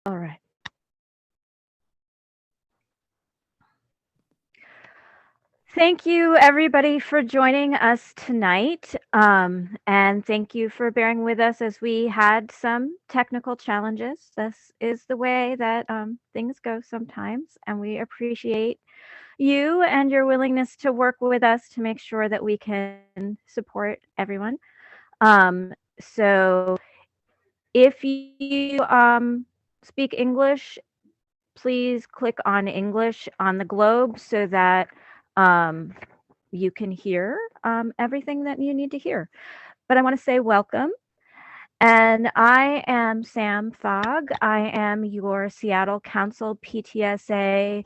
All right. Thank you, everybody, for joining us tonight. And thank you for bearing with us as we had some technical challenges. This is the way that things go sometimes, and we appreciate you and your willingness to work with us to make sure that we can support everyone. So if you speak English, please click on English on the globe so that you can hear everything that you need to hear. But I want to say welcome. And I am Sam Fogg. I am your Seattle Council PTSA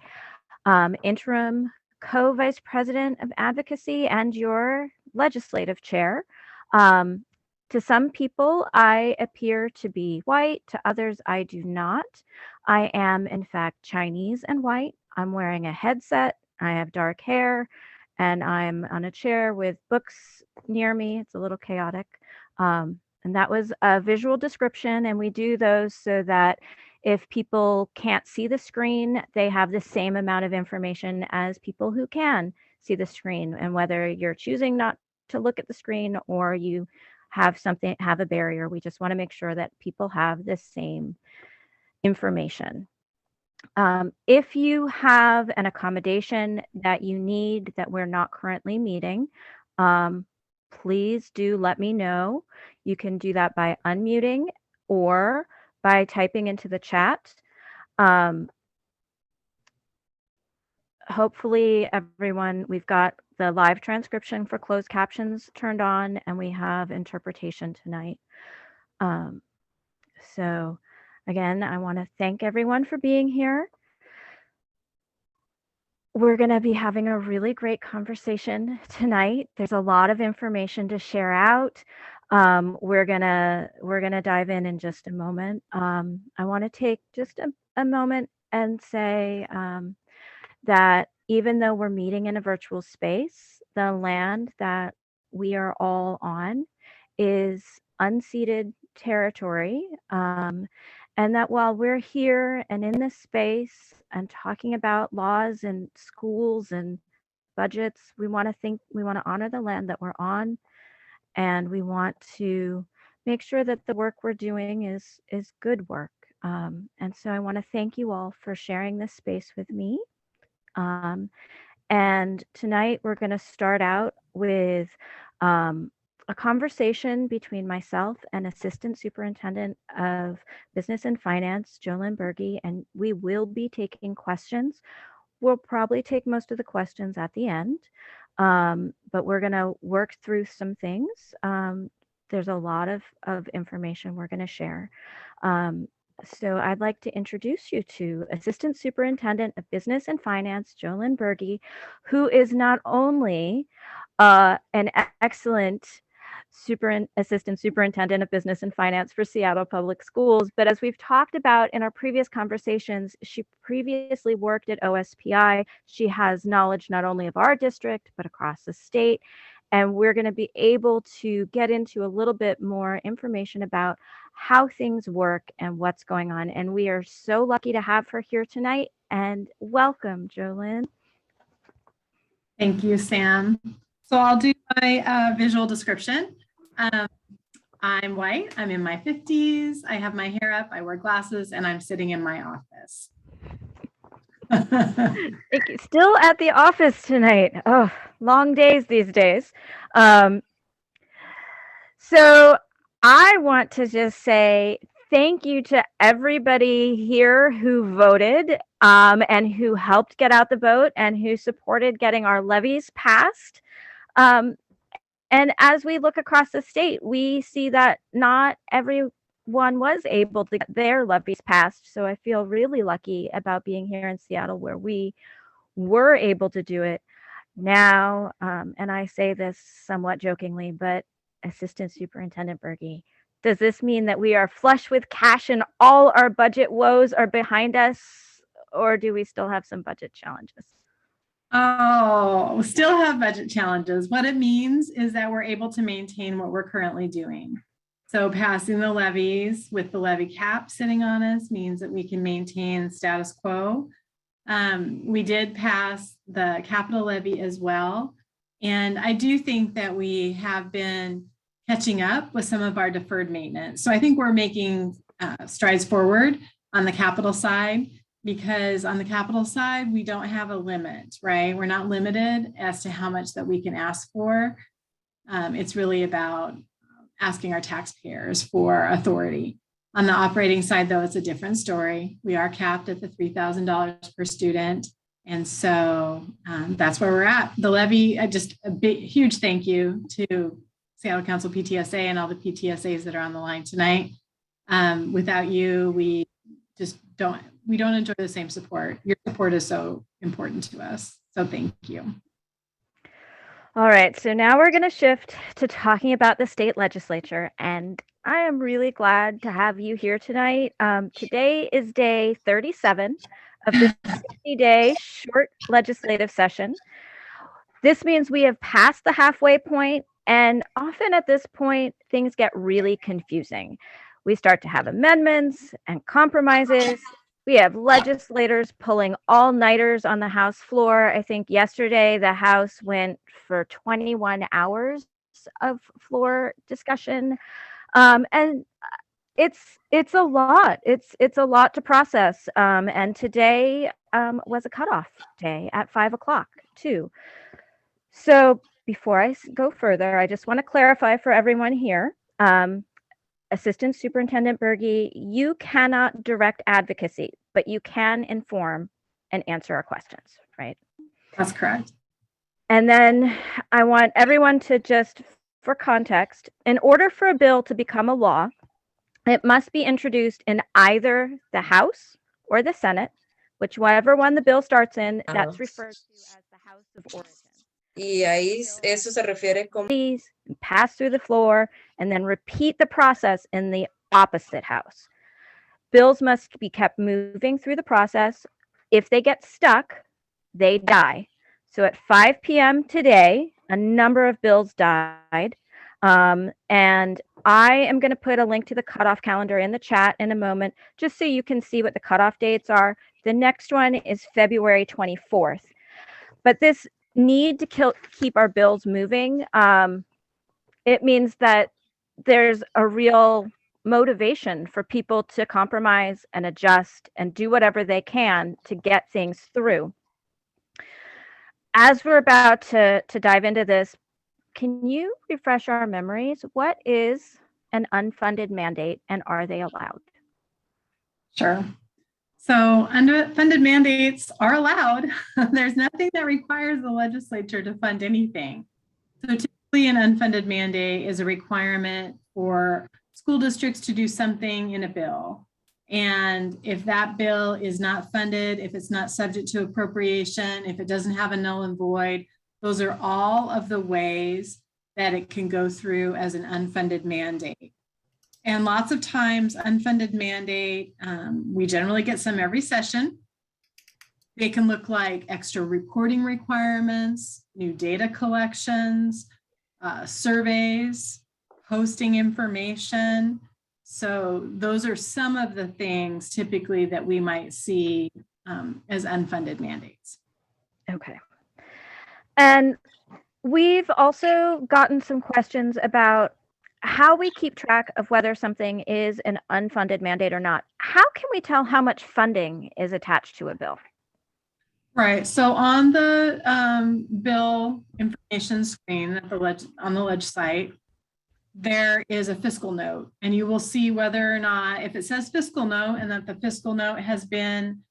interim co-vice president of advocacy and your legislative chair. To some people, I appear to be white. To others, I do not. I am, in fact, Chinese and white. I'm wearing a headset. I have dark hair, and I'm on a chair with books near me. It's a little chaotic. And that was a visual description, and we do those so that if people can't see the screen, they have the same amount of information as people who can see the screen. And whether you're choosing not to look at the screen or you have a barrier, we just want to make sure that people have the same information. If you have an accommodation that you need that we're not currently meeting, please do let me know. You can do that by unmuting or by typing into the chat. Hopefully everyone, we've got the live transcription for closed captions turned on, and we have interpretation tonight. So again, I want to thank everyone for being here. We're going to be having a really great conversation tonight. There's a lot of information to share out. We're gonna dive in just a moment. I want to take just a moment and say that even though we're meeting in a virtual space, the land that we are all on is unceded territory. And that while we're here and in this space and talking about laws and schools and budgets, we want to honor the land that we're on, and we want to make sure that the work we're doing is good work. And so I want to thank you all for sharing this space with me. And tonight we're going to start out with a conversation between myself and Assistant Superintendent of Business and Finance, Jolyn Bergey, and we will be taking questions. We'll probably take most of the questions at the end, but we're going to work through some things. There's a lot of information we're going to share. So I'd like to introduce you to Assistant Superintendent of Business and Finance, Jolyn Bergey, who is not only an excellent Assistant Superintendent of Business and Finance for Seattle Public Schools, but as we've talked about in our previous conversations, she previously worked at OSPI. She has knowledge not only of our district, but across the state. And we're going to be able to get into a little bit more information about how things work and what's going on. And we are so lucky to have her here tonight. And welcome, Jolyn. Thank you, Sam. So I'll do my visual description. I'm white, I'm in my 50s, I have my hair up, I wear glasses, and I'm sitting in my office. Still at the office tonight. Oh, long days these days. So I want to just say thank you to everybody here who voted and who helped get out the vote and who supported getting our levies passed. And as we look across the state, we see that not everyone was able to get their levies passed. So I feel really lucky about being here in Seattle where we were able to do it now. And I say this somewhat jokingly, but Assistant Superintendent Bergey, does this mean that we are flush with cash and all our budget woes are behind us? Or do we still have some budget challenges? Oh, we still have budget challenges. What it means is that we're able to maintain what we're currently doing. So passing the levies with the levy cap sitting on us means that we can maintain status quo. We did pass the capital levy as well. And I do think that we have been catching up with some of our deferred maintenance. So I think we're making strides forward on the capital side, because on the capital side, we don't have a limit, right? We're not limited as to how much that we can ask for. It's really about asking our taxpayers for authority. On the operating side, though, it's a different story. We are capped at the $3,000 per student. And so that's where we're at. The levy, just a big, huge thank you to Seattle Council PTSA and all the PTSAs that are on the line tonight. Without you, we just don't enjoy the same support. Your support is so important to us. So thank you. All right, so now we're going to shift to talking about the state legislature, and I am really glad to have you here tonight. Today is day 37 of the 60-day short legislative session. This means we have passed the halfway point, and often at this point, things get really confusing. We start to have amendments and compromises. We have legislators pulling all-nighters on the House floor. I think yesterday the House went for 21 hours of floor discussion. And it's a lot. It's a lot to process. And today was a cutoff day at 5 o'clock too. So before I go further, I just want to clarify for everyone here. Assistant Superintendent Berge, you cannot direct advocacy, but you can inform and answer our questions, right? That's correct. And then I want everyone to just, for context, in order for a bill to become a law, it must be introduced in either the House or the Senate, whichever one the bill starts in, that's referred to as the House of Origin. Y ahí eso se refiere como Pass through the floor and then repeat the process in the opposite house. Bills must be kept moving through the process. If they get stuck, they die. So at 5 p.m. today, a number of bills died. And I am going to put a link to the cutoff calendar in the chat in a moment, just so you can see what the cutoff dates are. The next one is February 24th. But this need to keep our bills moving, it means that there's a real motivation for people to compromise and adjust and do whatever they can to get things through. As we're about to dive into this, can you refresh our memories? What is an unfunded mandate and are they allowed? Sure. So unfunded mandates are allowed. There's nothing that requires the legislature to fund anything. So typically an unfunded mandate is a requirement for school districts to do something in a bill. And if that bill is not funded, if it's not subject to appropriation, if it doesn't have a null and void, those are all of the ways that it can go through as an unfunded mandate. And lots of times, unfunded mandate, we generally get some every session. They can look like extra reporting requirements, new data collections, surveys, posting information. So those are some of the things typically that we might see as unfunded mandates. Okay. And we've also gotten some questions about how we keep track of whether something is an unfunded mandate or not. How can we tell how much funding is attached to a bill? Right. So on the bill information screen on the Ledge site, there is a fiscal note, and you will see whether or not, if it says fiscal note and that the fiscal note has been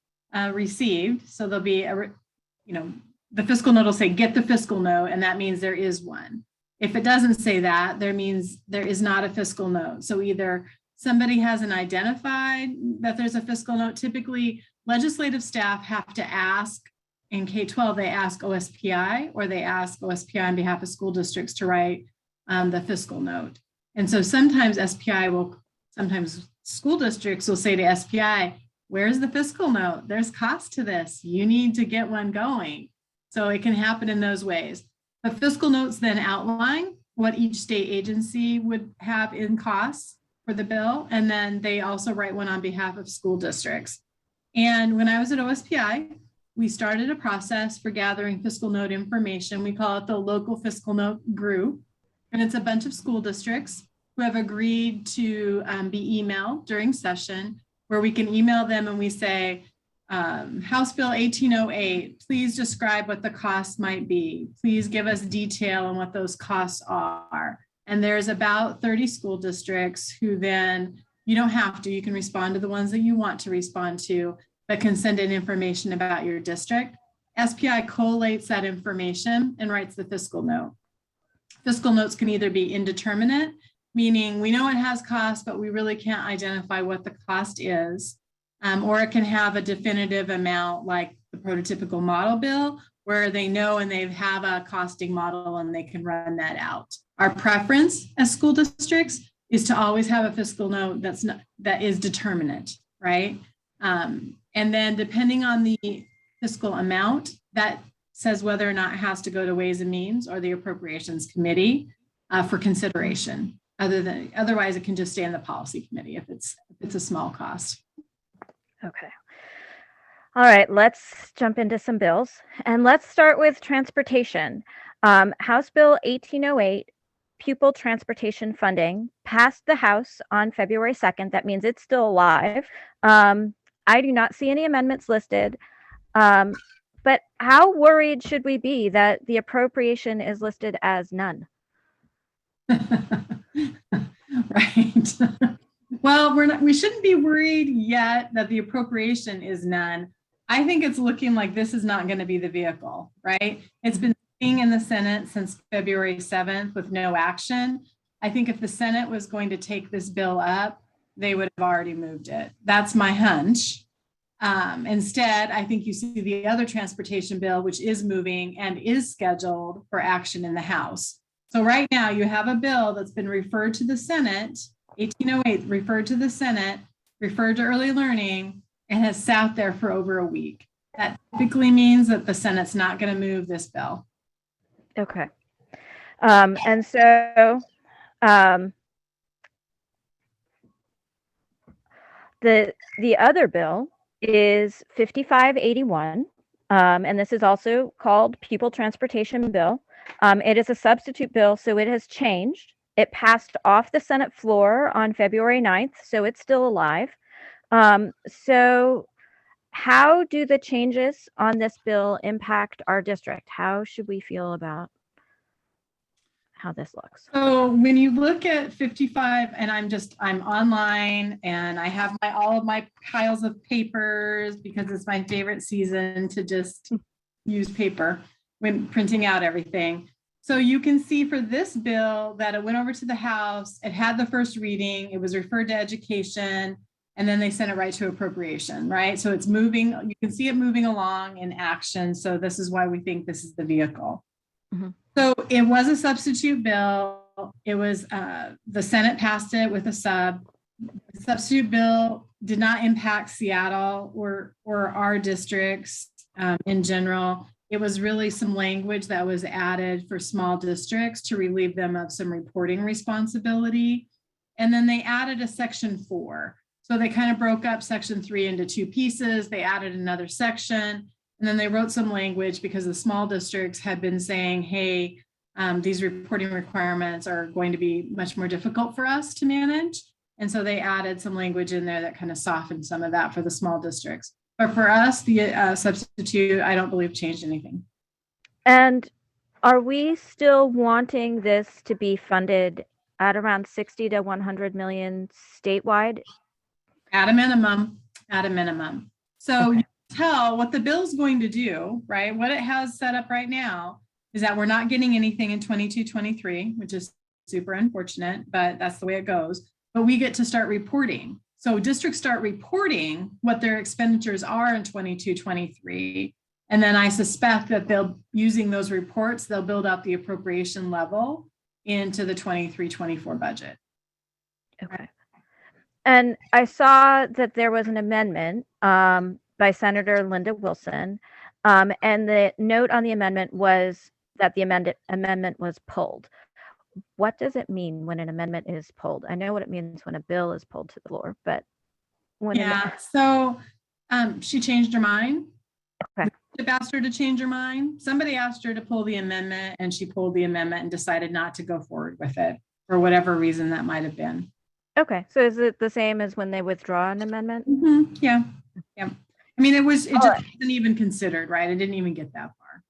received. So there'll be the fiscal note will say, get the fiscal note, and that means there is one. If it doesn't say that, there means there is not a fiscal note. So either somebody hasn't identified that there's a fiscal note. Typically, legislative staff have to ask, in K-12, they ask OSPI, or they ask OSPI on behalf of school districts to write the fiscal note. And so sometimes sometimes school districts will say to SPI, where's the fiscal note? There's cost to this. You need to get one going. So it can happen in those ways. But fiscal notes then outline what each state agency would have in costs for the bill. And then they also write one on behalf of school districts. And when I was at OSPI, we started a process for gathering fiscal note information. We call it the local fiscal note group. And it's a bunch of school districts who have agreed to be emailed during session, where we can email them and we say, House Bill 1808, please describe what the cost might be. Please give us detail on what those costs are. And there's about 30 school districts who then, you don't have to, you can respond to the ones that you want to respond to, but can send in information about your district. SPI collates that information and writes the fiscal note. Fiscal notes can either be indeterminate, meaning we know it has cost, but we really can't identify what the cost is. Or it can have a definitive amount like the prototypical model bill, where they know and they have a costing model and they can run that out. Our preference as school districts is to always have a fiscal note that is determinate, right? And then depending on the fiscal amount, that says whether or not it has to go to Ways and Means or the Appropriations Committee for consideration. Otherwise, it can just stay in the policy committee if it's a small cost. Okay. All right, let's jump into some bills. And let's start with transportation. House Bill 1808, pupil transportation funding, passed the House on February 2nd. That means it's still alive. I do not see any amendments listed. But how worried should we be that the appropriation is listed as none? Right. Well, we shouldn't be worried yet that the appropriation is none. I think it's looking like this is not going to be the vehicle, right? It's been sitting in the Senate since February 7th with no action. I think if the Senate was going to take this bill up, they would have already moved it. That's my hunch. Instead, I think you see the other transportation bill, which is moving and is scheduled for action in the House. So right now you have a bill that's been referred to the Senate, 1808, referred to the Senate, referred to early learning, and has sat there for over a week. That typically means that the Senate's not going to move this bill. Okay. And so the other bill is 5581, and this is also called Pupil Transportation Bill. It is a substitute bill, so it has changed. It passed off the Senate floor on February 9th, so it's still alive. So how do the changes on this bill impact our district? How should we feel about how this looks? So when you look at 55, and I'm online and I have all of my piles of papers because it's my favorite season to just use paper when printing out everything. So you can see for this bill that it went over to the House, it had the first reading, it was referred to education, and then they sent it right to appropriation, right? So it's moving, you can see it moving along in action. So this is why we think this is the vehicle. Mm-hmm. So it was a substitute bill. It was, the Senate passed it with a sub. The substitute bill did not impact Seattle or our districts in general. It was really some language that was added for small districts to relieve them of some reporting responsibility. And then they added a section 4. So they kind of broke up section 3 into 2 pieces. They added another section, and then they wrote some language because the small districts had been saying, hey, these reporting requirements are going to be much more difficult for us to manage. And so they added some language in there that kind of softened some of that for the small districts. But for us, the substitute, I don't believe changed anything. And are we still wanting this to be funded at around 60 to 100 million statewide? At a minimum. So you tell what the bill's going to do, right? What it has set up right now is that we're not getting anything in 22-23, which is super unfortunate, but that's the way it goes. But we get to start reporting. So districts start reporting what their expenditures are in 22-23. And then I suspect that using those reports, they'll build up the appropriation level into the 23-24 budget. Okay. And I saw that there was an amendment by Senator Linda Wilson, and the note on the amendment was that the amendment was pulled. what does it mean when an amendment is pulled? I know what it means when a bill is pulled to the floor, but when Yeah, so she changed her mind. Okay. They asked her to change her mind. Somebody asked her to pull the amendment and she pulled the amendment and decided not to go forward with it for whatever reason that might have been. Okay, so is it the same as when they withdraw an amendment? Yeah, yeah. I mean, it just right. wasn't even considered, right? It didn't even get that far.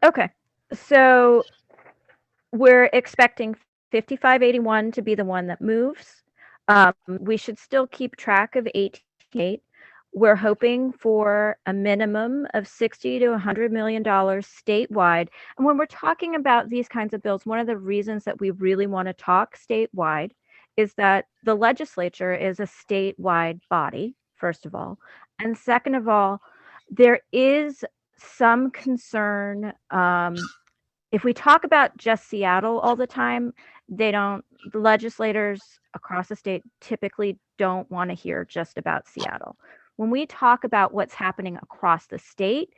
Okay, so we're expecting 5581 to be the one that moves. We should still keep track of 88. We're hoping for a minimum of $60 to $100 million statewide. And when we're talking about these kinds of bills, one of the reasons that we really want to talk statewide is that the legislature is a statewide body, first of all. And second of all, there is some concern. If we talk about just Seattle all the time, the legislators across the state typically don't want to hear just about Seattle. When we talk about what's happening across the state,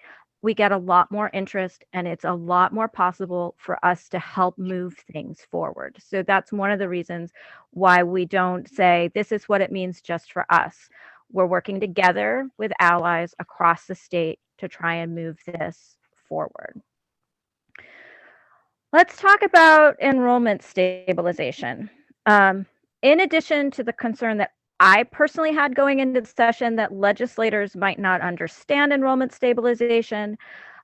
we get a lot more interest and it's a lot more possible for us to help move things forward. So that's one of the reasons why we don't say this is what it means just for us. We're working together with allies across the state to try and move this forward. Let's talk about enrollment stabilization. In addition to the concern that I personally had going into the session that legislators might not understand enrollment stabilization,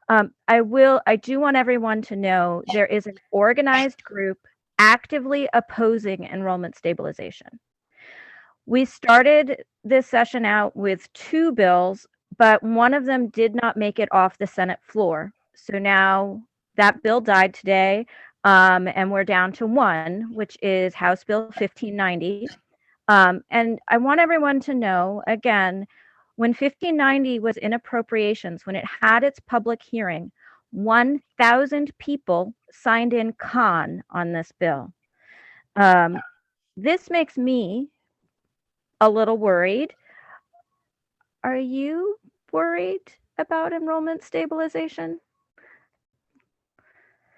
I do want everyone to know there is an organized group actively opposing enrollment stabilization. We started this session out with 2 bills, but one of them did not make it off the Senate floor. So now that bill died today, and we're down to 1, which is House Bill 1590. And I want everyone to know, again, when 1590 was in appropriations, when it had its public hearing, 1,000 people signed in con on this bill. This makes me a little worried. Are you worried about enrollment stabilization?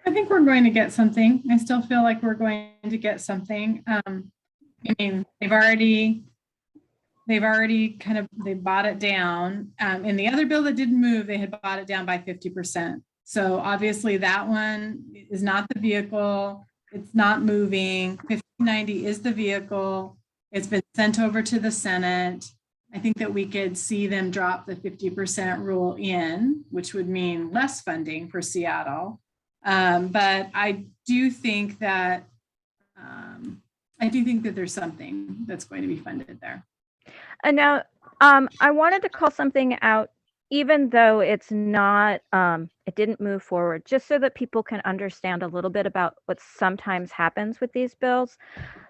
I think we're going to get something. I still feel like we're going to get something. I mean, they've already they bought it down. In the other bill that didn't move, they had bought it down by 50%. So obviously that one is not the vehicle. It's not moving. 1590 is the vehicle. It's been sent over to the Senate. I think that we could see them drop the 50% rule in, which would mean less funding for Seattle. But I do think that there's something that's going to be funded there. And now, I wanted to call something out, even though it's not, it didn't move forward, just so that people can understand a little bit about what sometimes happens with these bills.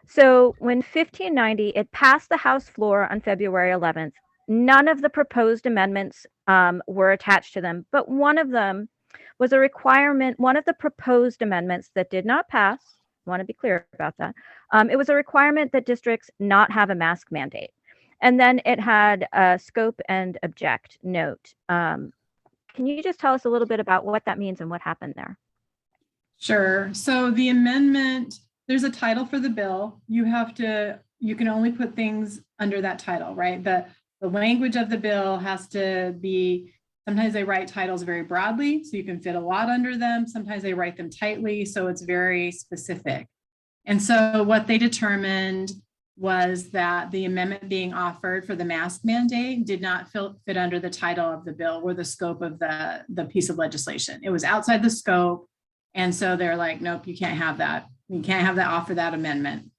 So when 1590, it passed the House floor on February 11th. None of the proposed amendments were attached to them, but one of them was a requirement, one of the proposed amendments that did not pass, I want to be clear about that, it was a requirement that districts not have a mask mandate. And then it had a scope and object note. Can you just tell us a little bit about what that means and what happened there? Sure. So the amendment, there's a title for the bill. You can only put things under that title, right? The language of the bill has to be, sometimes they write titles very broadly, so you can fit a lot under them. Sometimes they write them tightly, so it's very specific. And so what they determined was that the amendment being offered for the mask mandate did not fit under the title of the bill or the scope of the piece of legislation. It was outside the scope. And so they're like, nope, you can't have that. You can't have that offer that amendment.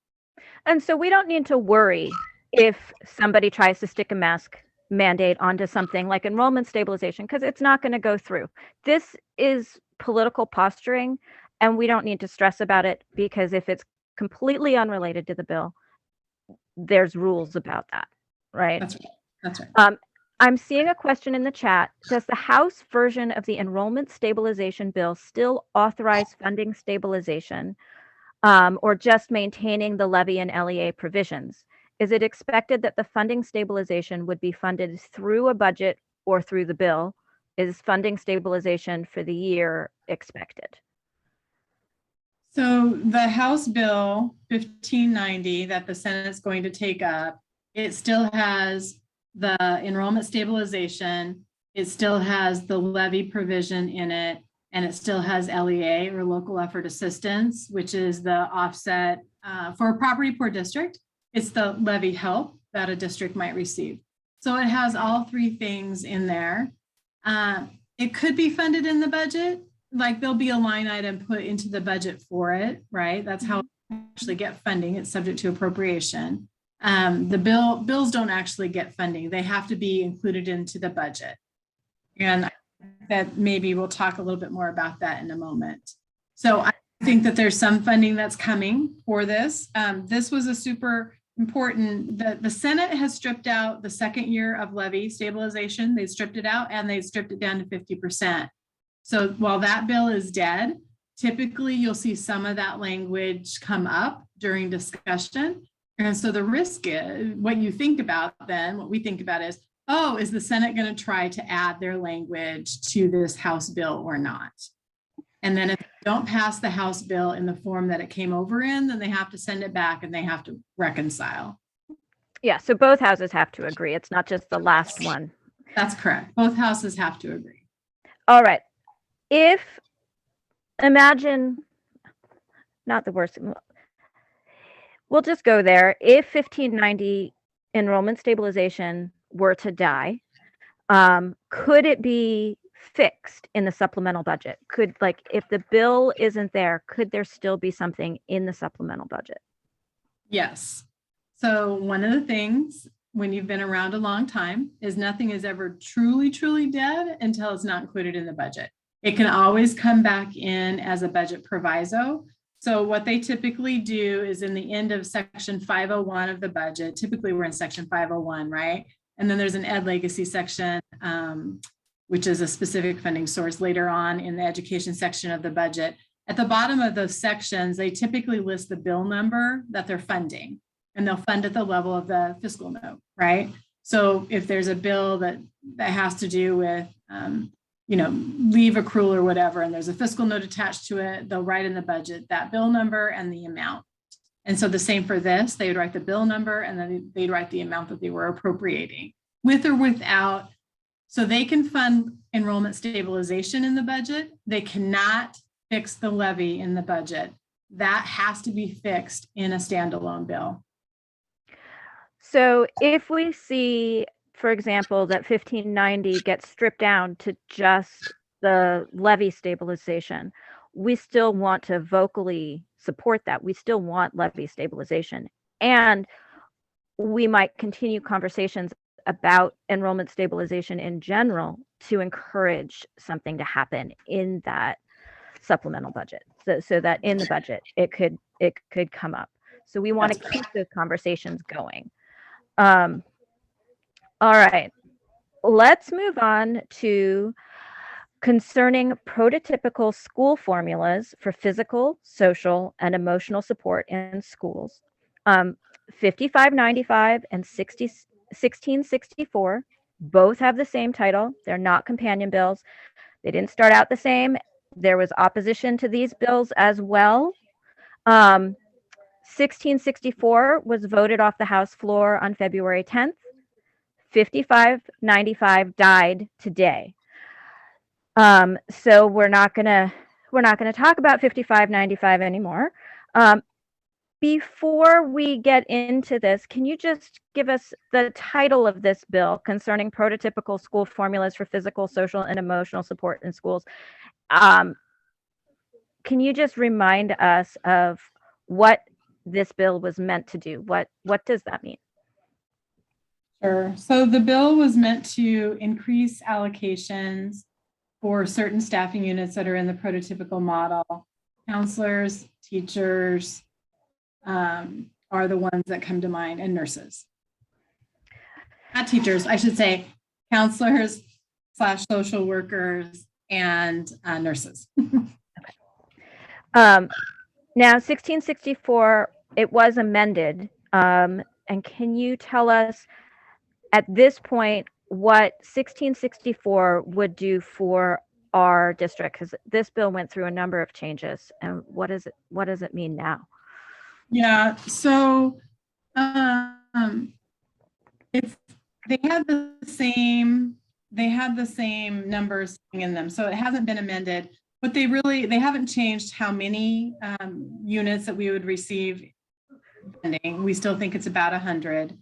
And so we don't need to worry if somebody tries to stick a mask mandate onto something like enrollment stabilization, because it's not going to go through. This is political posturing, and we don't need to stress about it, because if it's completely unrelated to the bill, there's rules about that, right? That's right. I'm seeing a question in the chat. Does the House version of the enrollment stabilization bill still authorize funding stabilization, or just maintaining the levy and LEA provisions? Is it expected that the funding stabilization would be funded through a budget or through the bill? Is funding stabilization for the year expected? So the House Bill 1590 that the Senate's going to take up, it still has the enrollment stabilization, it still has the levy provision in it, and it still has LEA, or local effort assistance, which is the offset for a property poor district. It's the levy help that a district might receive. So it has all three things in there. It could be funded in the budget. Like there'll be a line item put into the budget for it, right? That's how it actually get funding. It's subject to appropriation. The bills don't actually get funding. They have to be included into the budget. And that maybe we'll talk a little bit more about that in a moment. So I think that there's some funding that's coming for this. This was a super important, the Senate has stripped out the second year of levy stabilization. They stripped it out and they stripped it down to 50%. So while that bill is dead, typically you'll see some of that language come up during discussion. And so the risk is, what you think about then, what we think about is, oh, is the Senate going to try to add their language to this House bill or not? And then if they don't pass the House bill in the form that it came over in, then they have to send it back and they have to reconcile. Yeah, so both houses have to agree. It's not just the last one. That's correct. Both houses have to agree. All right. If, imagine, not the worst, we'll just go there. If 1590 enrollment stabilization were to die, could it be fixed in the supplemental budget? Could, like, if the bill isn't there, could there still be something in the supplemental budget? Yes. So one of the things when you've been around a long time is nothing is ever truly, truly dead until it's not included in the budget. It can always come back in as a budget proviso. So what they typically do is in the end of section 501 of the budget, typically we're in section 501, right? And then there's an ed legacy section, which is a specific funding source later on in the education section of the budget. At the bottom of those sections, they typically list the bill number that they're funding, and they'll fund at the level of the fiscal note, right? So if there's a bill that has to do with, leave accrual or whatever, and there's a fiscal note attached to it, they'll write in the budget that bill number and the amount. And so the same for this, they would write the bill number and then they'd write the amount that they were appropriating, with or without. So they can fund enrollment stabilization in the budget. They cannot fix the levy in the budget. That has to be fixed in a standalone bill. So if we see, for example, that 1590 gets stripped down to just the levy stabilization, we still want to vocally support that. We still want levy stabilization. And we might continue conversations about enrollment stabilization in general to encourage something to happen in that supplemental budget, so that in the budget it could come up. So we want to keep those conversations going. All right, let's move on to concerning prototypical school formulas for physical, social, and emotional support in schools. 5595 and 1664 both have the same title. They're not companion bills. They didn't start out the same. There was opposition to these bills as well. 1664 was voted off the House floor on February 10th. 5595 died today. So we're not gonna talk about 5595 anymore. Before we get into this, can you just give us the title of this bill concerning prototypical school formulas for physical, social, and emotional support in schools? Can you just remind us of what this bill was meant to do? What does that mean? Sure. So the bill was meant to increase allocations for certain staffing units that are in the prototypical model. Counselors, teachers are the ones that come to mind, and nurses. Not teachers, I should say counselors / social workers and nurses. Now, 1664, it was amended. And can you tell us at this point what 1664 would do for our district? Because this bill went through a number of changes, and what does it mean now? Yeah, so it's they had the same numbers in them, so it hasn't been amended. But they haven't changed how many units that we would receive funding. We still think it's about 100,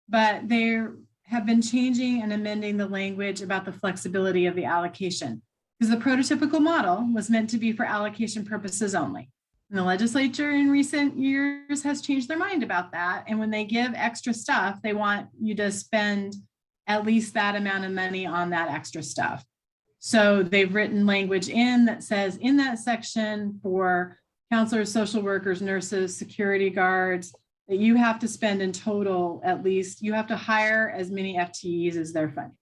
but they have been changing and amending the language about the flexibility of the allocation, because the prototypical model was meant to be for allocation purposes only. And the legislature in recent years has changed their mind about that. And when they give extra stuff, they want you to spend at least that amount of money on that extra stuff. So they've written language in that says in that section for counselors, social workers, nurses, security guards, that you have to spend in total, at least you have to hire as many FTEs as they're funding.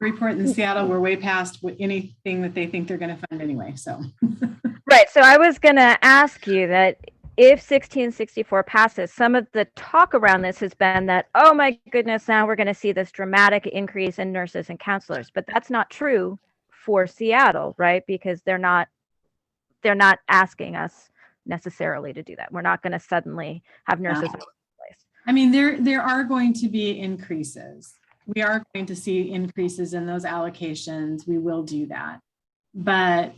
Report in Seattle, we're way past anything that they think they're going to fund anyway. So, right. So I was going to ask you that if 1664 passes, some of the talk around this has been that, oh my goodness, now we're going to see this dramatic increase in nurses and counselors, but that's not true for Seattle, right? Because they're not asking us necessarily to do that. We're not going to suddenly have nurses in place. I mean, there are going to be increases. We are going to see increases in those allocations. We will do that. But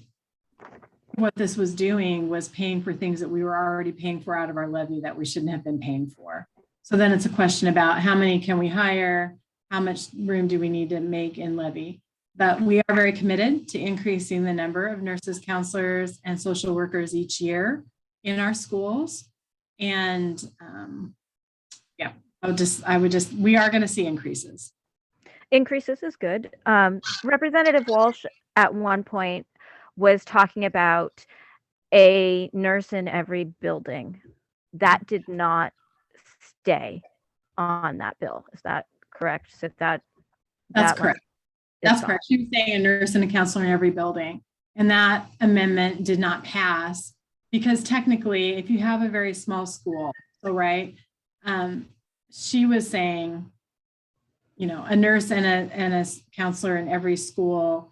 what this was doing was paying for things that we were already paying for out of our levy that we shouldn't have been paying for. So then it's a question about how many can we hire? How much room do we need to make in levy? But we are very committed to increasing the number of nurses, counselors, and social workers each year in our schools. And yeah, we are going to see increases. Increases is good. Representative Walsh at one point was talking about a nurse in every building. That did not stay on that bill. Is that correct? So that's correct. That's correct. She was saying a nurse and a counselor in every building. And that amendment did not pass because technically, if you have a very small school, so right, she was saying, you know, a nurse and a counselor in every school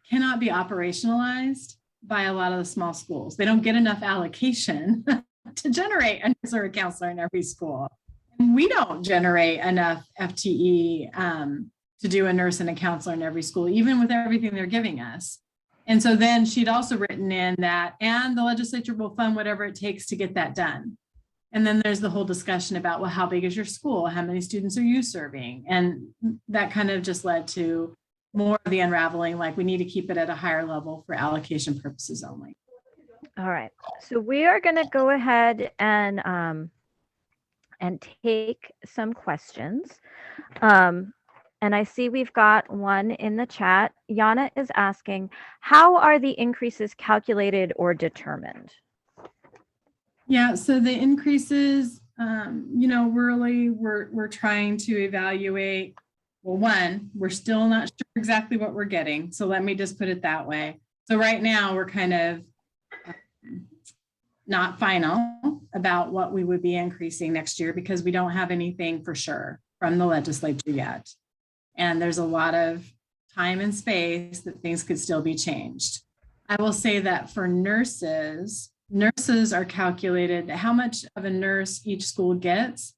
cannot be operationalized by a lot of the small schools. They don't get enough allocation to generate a nurse or a counselor in every school. And we don't generate enough FTE to do a nurse and a counselor in every school, even with everything they're giving us. And so then she'd also written in that, and the legislature will fund whatever it takes to get that done. And then there's the whole discussion about, well, how big is your school? How many students are you serving? And that kind of just led to more of the unraveling, like we need to keep it at a higher level for allocation purposes only. All right. So we are going to go ahead and take some questions. And I see we've got one in the chat. Yana is asking, how are the increases calculated or determined? Yeah, so the increases, you know, really we're trying to evaluate, well, one, we're still not sure exactly what we're getting. So let me just put it that way. So right now we're kind of not final about what we would be increasing next year because we don't have anything for sure from the legislature yet. And there's a lot of time and space that things could still be changed. I will say that for nurses are calculated, how much of a nurse each school gets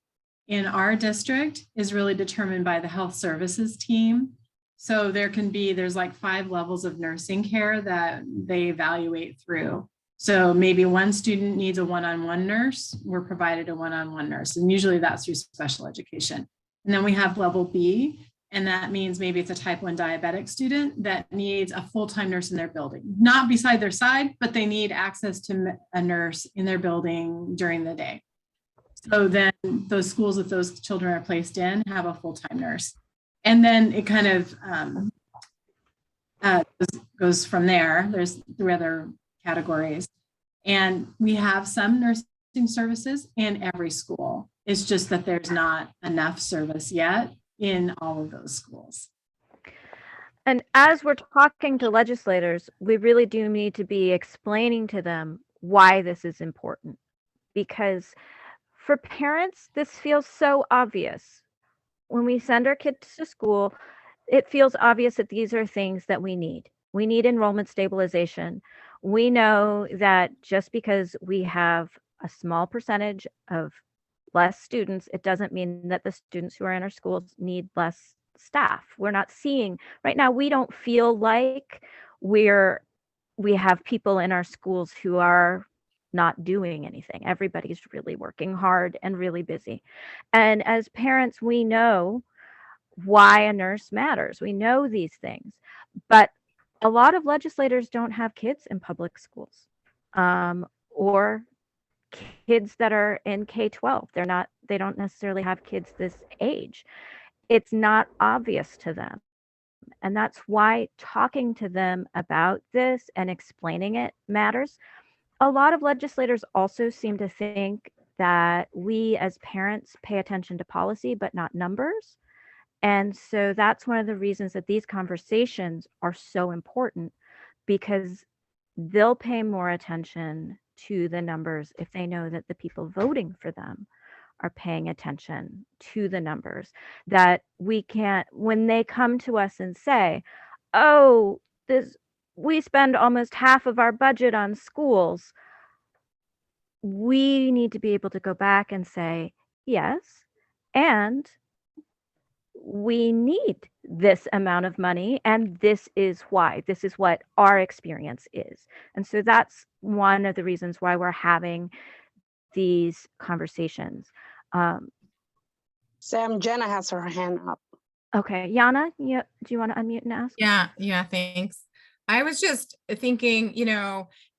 in our district is really determined by the health services team. So there's like 5 levels of nursing care that they evaluate through. So maybe one student needs a one-on-one nurse, we're provided a one-on-one nurse. And usually that's through special education. And then we have level B, and that means maybe it's a type 1 diabetic student that needs a full-time nurse in their building, not beside their side, but they need access to a nurse in their building during the day. So then those schools that those children are placed in have a full-time nurse. And then it kind of goes from there. There's 3 other categories. And we have some nursing services in every school. It's just that there's not enough service yet in all of those schools. And as we're talking to legislators, we really do need to be explaining to them why this is important. Because for parents, this feels so obvious. When we send our kids to school, it feels obvious that these are things that we need. We need enrollment stabilization. We know that just because we have a small percentage of less students, it doesn't mean that the students who are in our schools need less staff. We're not seeing right now, we don't feel like we have people in our schools who are not doing anything. Everybody's really working hard and really busy. And as parents, we know why a nurse matters. We know these things. But a lot of legislators don't have kids in public schools, or kids that are in K-12. They don't necessarily have kids this age. It's not obvious to them. And that's why talking to them about this and explaining it matters. A lot of legislators also seem to think that we as parents pay attention to policy, but not numbers. And so that's one of the reasons that these conversations are so important, because they'll pay more attention to the numbers if they know that the people voting for them are paying attention to the numbers. That we can't, when they come to us and say, oh, we spend almost half of our budget on schools, we need to be able to go back and say, yes, and we need this amount of money, and this is why. This is what our experience is. And so that's one of the reasons why we're having these conversations. Sam, Jenna has her hand up. Okay, Yana, do you want to unmute and ask? Yeah, thanks. I was just thinking,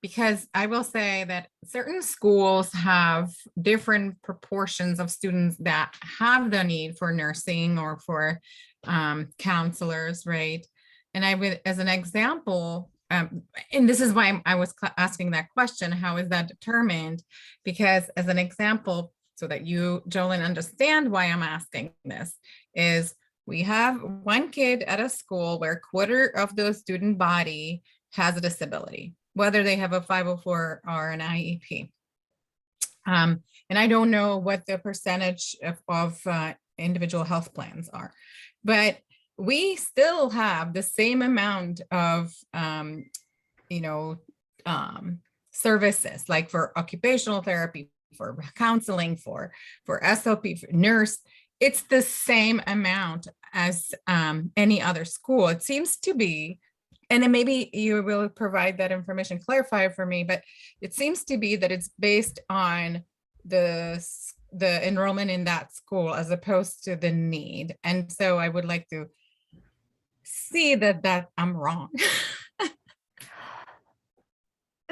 because I will say that certain schools have different proportions of students that have the need for nursing or for counselors, right? And I would, as an example, and this is why I was asking that question, how is that determined? Because as an example, so that you, JoLynn, understand why I'm asking this, is we have one kid at a school where a quarter of the student body has a disability, whether they have a 504 or an IEP. And I don't know what the percentage of individual health plans are, but we still have the same amount of, services, like for occupational therapy, for counseling, for SLP, for nurse. It's the same amount as any other school. It seems to be, and then maybe you will provide that information, clarify for me, but it seems to be that it's based on the enrollment in that school as opposed to the need. And so I would like to see that I'm wrong.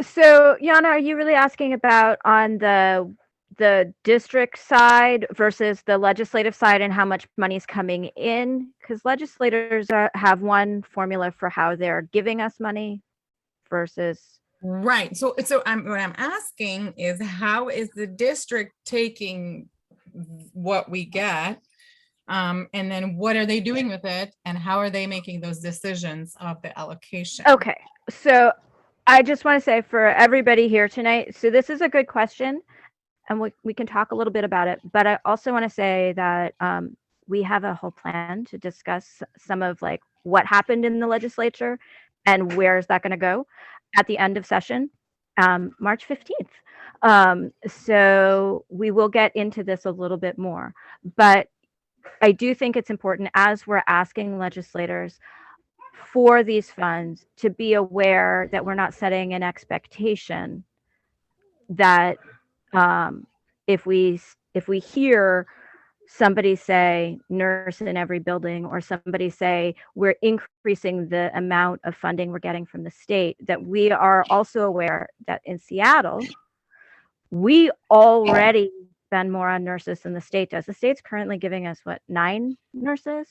So Yana, are you really asking about on the district side versus the legislative side and how much money is coming in? Because legislators have one formula for how they're giving us money versus. Right. So what I'm asking is, how is the district taking what we get? And then what are they doing with it? And how are they making those decisions of the allocation? Okay. So I just want to say for everybody here tonight, so this is a good question, and we can talk a little bit about it, but I also want to say that we have a whole plan to discuss some of like what happened in the legislature and where is that going to go at the end of session, March 15th. So we will get into this a little bit more, but I do think it's important, as we're asking legislators for these funds, to be aware that we're not setting an expectation that if we hear somebody say nurse in every building, or somebody say we're increasing the amount of funding we're getting from the state, that we are also aware that in Seattle, we already spend more on nurses than the state does. The state's currently giving us 9 nurses?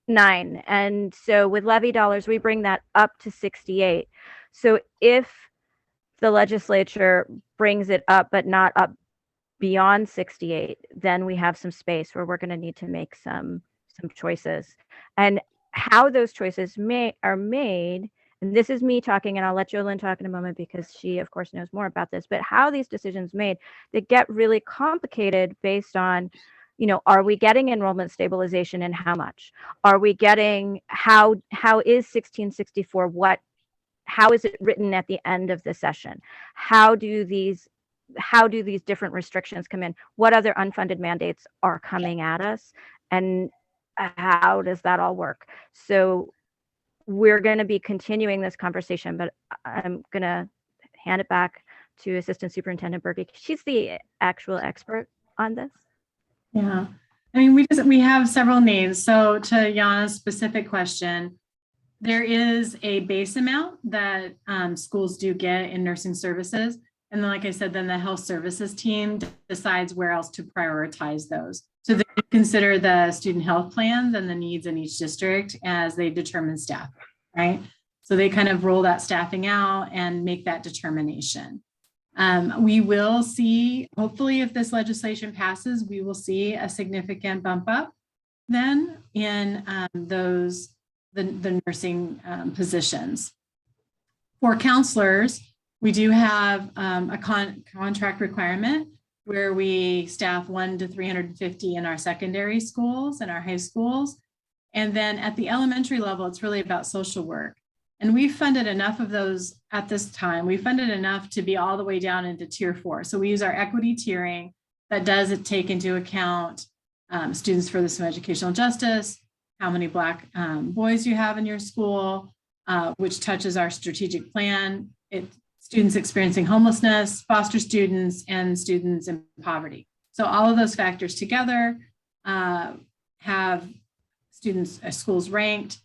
9. And so with levy dollars, we bring that up to 68. So if the legislature brings it up, but not up beyond 68, then we have some space where we're going to need to make some choices. And how those choices are made, and this is me talking, and I'll let JoLynn talk in a moment because she, of course, knows more about this, but how these decisions made, they get really complicated based on are we getting enrollment stabilization and how much? Are we getting, how is 1664, how is it written at the end of the session? How do these different restrictions come in? What other unfunded mandates are coming at us? And how does that all work? So we're going to be continuing this conversation, but I'm going to hand it back to Assistant Superintendent Berge. She's the actual expert on this. Yeah, I mean, we have several names. So to Jana's specific question, there is a base amount that schools do get in nursing services. And then, like I said, then the health services team decides where else to prioritize those. So they consider the student health plans and the needs in each district as they determine staff, right? So they kind of roll that staffing out and make that determination. We will see, hopefully, if this legislation passes, we will see a significant bump up then in the nursing positions. For counselors, we do have a contract requirement where we staff 1 to 350 in our secondary schools and our high schools. And then at the elementary level, it's really about social work. And we funded enough of those at this time. We funded enough to be all the way down into tier 4. So we use our equity tiering that does take into account students for some educational justice, how many Black boys you have in your school, which touches our strategic plan. Students experiencing homelessness, foster students, and students in poverty. So all of those factors together have schools ranked,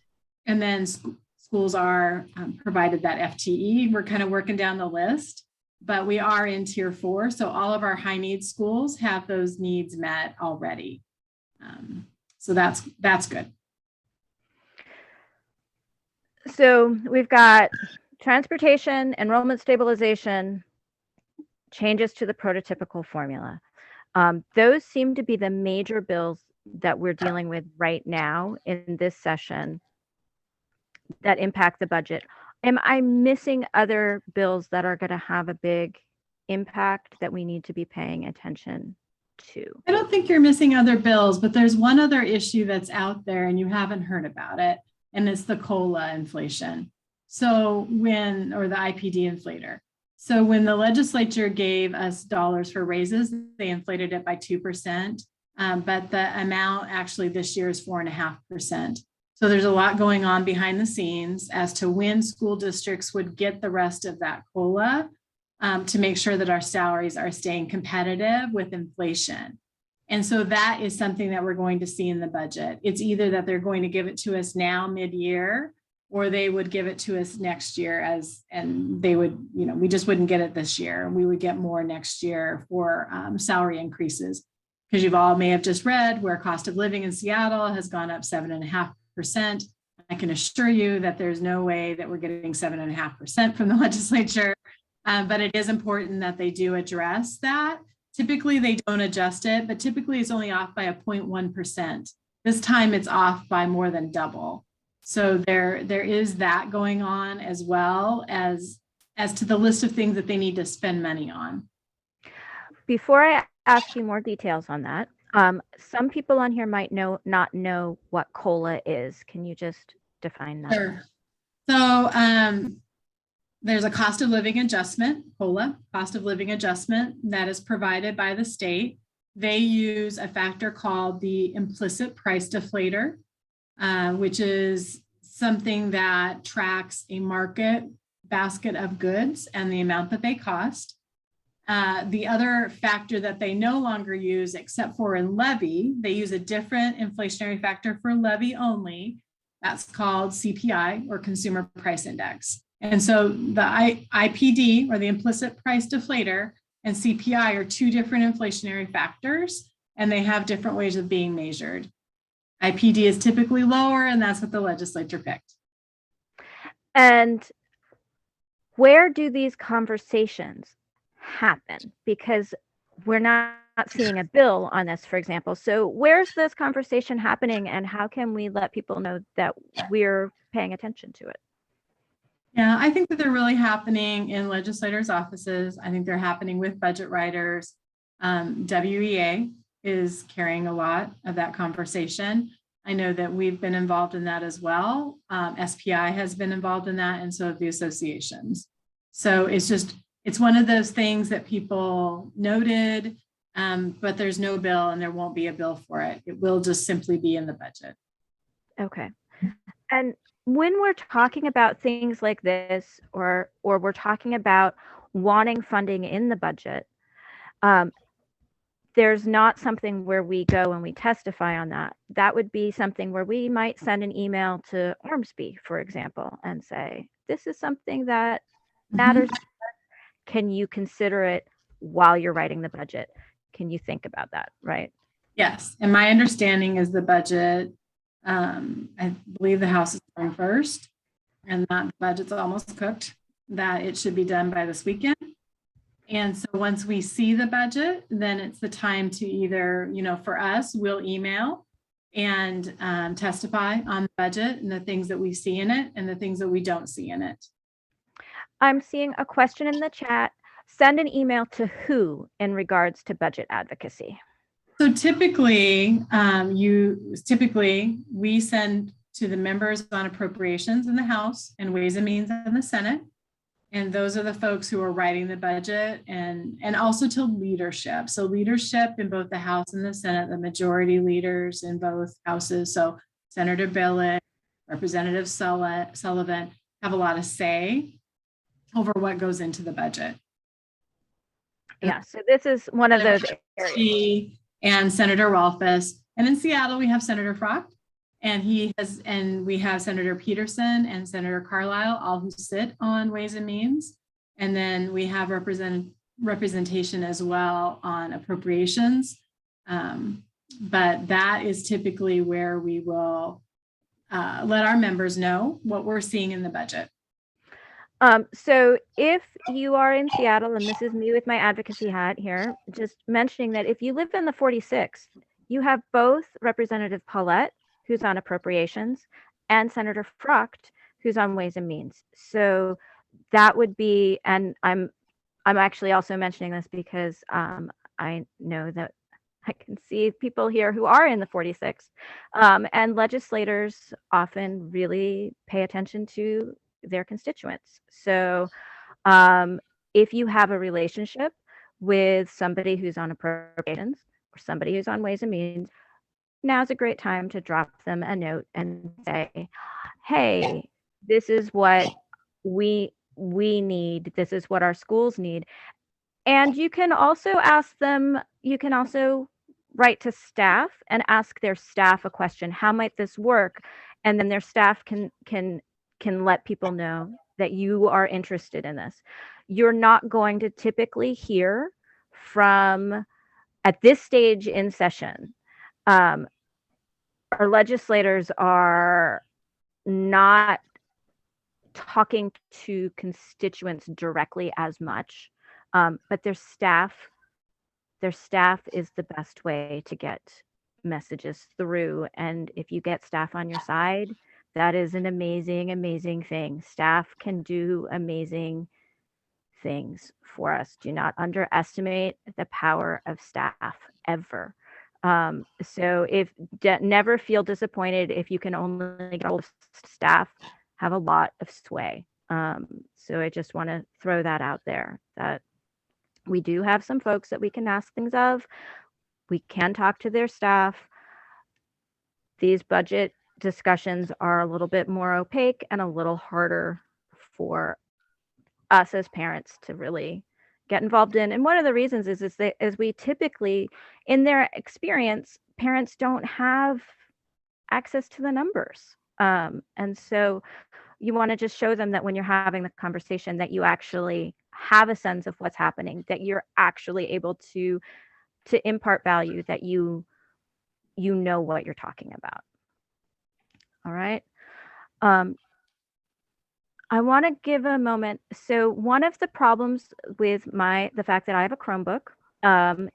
and then schools are provided that FTE. We're kind of working down the list, but we are in tier 4. So all of our high need schools have those needs met already. So that's good. So we've got transportation, enrollment stabilization, changes to the prototypical formula. Those seem to be the major bills that we're dealing with right now in this session that impact the budget. Am I missing other bills that are going to have a big impact that we need to be paying attention to? I don't think you're missing other bills, but there's one other issue that's out there and you haven't heard about it, and it's the COLA inflation. So or the IPD inflator. So when the legislature gave us dollars for raises, they inflated it by 2%, but the amount actually this year is 4.5%. So there's a lot going on behind the scenes as to when school districts would get the rest of that COLA to make sure that our salaries are staying competitive with inflation. And so that is something that we're going to see in the budget. It's either that they're going to give it to us now mid-year, or they would give it to us next year and they would, we just wouldn't get it this year. We would get more next year for salary increases, because you all may have just read where cost of living in Seattle has gone up 7.5%. I can assure you that there's no way that we're getting 7.5% from the legislature, but it is important that they do address that. Typically they don't adjust it, but typically it's only off by a 0.1%. This time it's off by more than double. So there is that going on, as well as to the list of things that they need to spend money on. Before I ask you more details on that, some people on here might not know what COLA is. Can you just define that? Sure. So there's a cost of living adjustment, COLA, cost of living adjustment, that is provided by the state. They use a factor called the implicit price deflator, which is something that tracks a market basket of goods and the amount that they cost. The other factor that they no longer use, except for in levy, they use a different inflationary factor for levy only. That's called CPI, or Consumer Price Index. And so the IPD, or the implicit price deflator, and CPI are two different inflationary factors, and they have different ways of being measured. IPD is typically lower, and that's what the legislature picked. And where do these conversations happen? Because we're not seeing a bill on this, for example. So where's this conversation happening, and how can we let people know that we're paying attention to it? Yeah, I think that they're really happening in legislators' offices. I think they're happening with budget writers, WEA. is carrying a lot of that conversation. I know that we've been involved in that as well. SPI has been involved in that, and so have the associations. So it's one of those things that people noted, but there's no bill and there won't be a bill for it. It will just simply be in the budget. Okay. And when we're talking about things like this, or we're talking about wanting funding in the budget, there's not something where we go and we testify on that. That would be something where we might send an email to Ormsby, for example, and say, this is something that matters. Can you consider it while you're writing the budget? Can you think about that, right? Yes. And my understanding is the budget, I believe the House is going first, and that budget's almost cooked, that it should be done by this weekend. And so once we see the budget, then it's the time to either, for us, we'll email and testify on the budget and the things that we see in it and the things that we don't see in it. I'm seeing a question in the chat. Send an email to who in regards to budget advocacy? So typically, we send to the members on appropriations in the House and Ways and Means in the Senate. And those are the folks who are writing the budget, and also to leadership. So leadership in both the House and the Senate, the majority leaders in both houses. So Senator Billick, Representative Sullivan have a lot of say over what goes into the budget. Yeah, so this is one of those areas. And Senator Rolfes. And in Seattle, we have Senator Fogg. And we have Senator Peterson and Senator Carlisle, all who sit on Ways and Means. And then we have representation as well on appropriations. But that is typically where we will let our members know what we're seeing in the budget. So if you are in Seattle, and this is me with my advocacy hat here, just mentioning that if you live in the 46th, you have both Representative Paulette, who's on appropriations, and Senator Frucht, who's on Ways and Means. So that would be, and I'm actually also mentioning this because I know that I can see people here who are in the 46th, and legislators often really pay attention to their constituents. So if you have a relationship with somebody who's on appropriations or somebody who's on Ways and Means, now's a great time to drop them a note and say, hey, this is what we need. This is what our schools need. And you can also ask them, you can also write to staff and ask their staff a question. How might this work? And then their staff can let people know that you are interested in this. You're not going to typically hear from, at this stage in session, our legislators are not talking to constituents directly as much, but their staff is the best way to get messages through. And if you get staff on your side, that is an amazing, amazing thing. Staff can do amazing things for us. Do not underestimate the power of staff ever. So never feel disappointed if you can only get hold of staff, have a lot of sway. So I just want to throw that out there, that we do have some folks that we can ask things of. We can talk to their staff. These budget discussions are a little bit more opaque and a little harder for us as parents to really get involved in. And one of the reasons is that as we typically, in their experience, parents don't have access to the numbers. And so you want to just show them that when you're having the conversation, that you actually have a sense of what's happening, that you're actually able to impart value, that you know what you're talking about. All right. I want to give a moment. So one of the problems with the fact that I have a Chromebook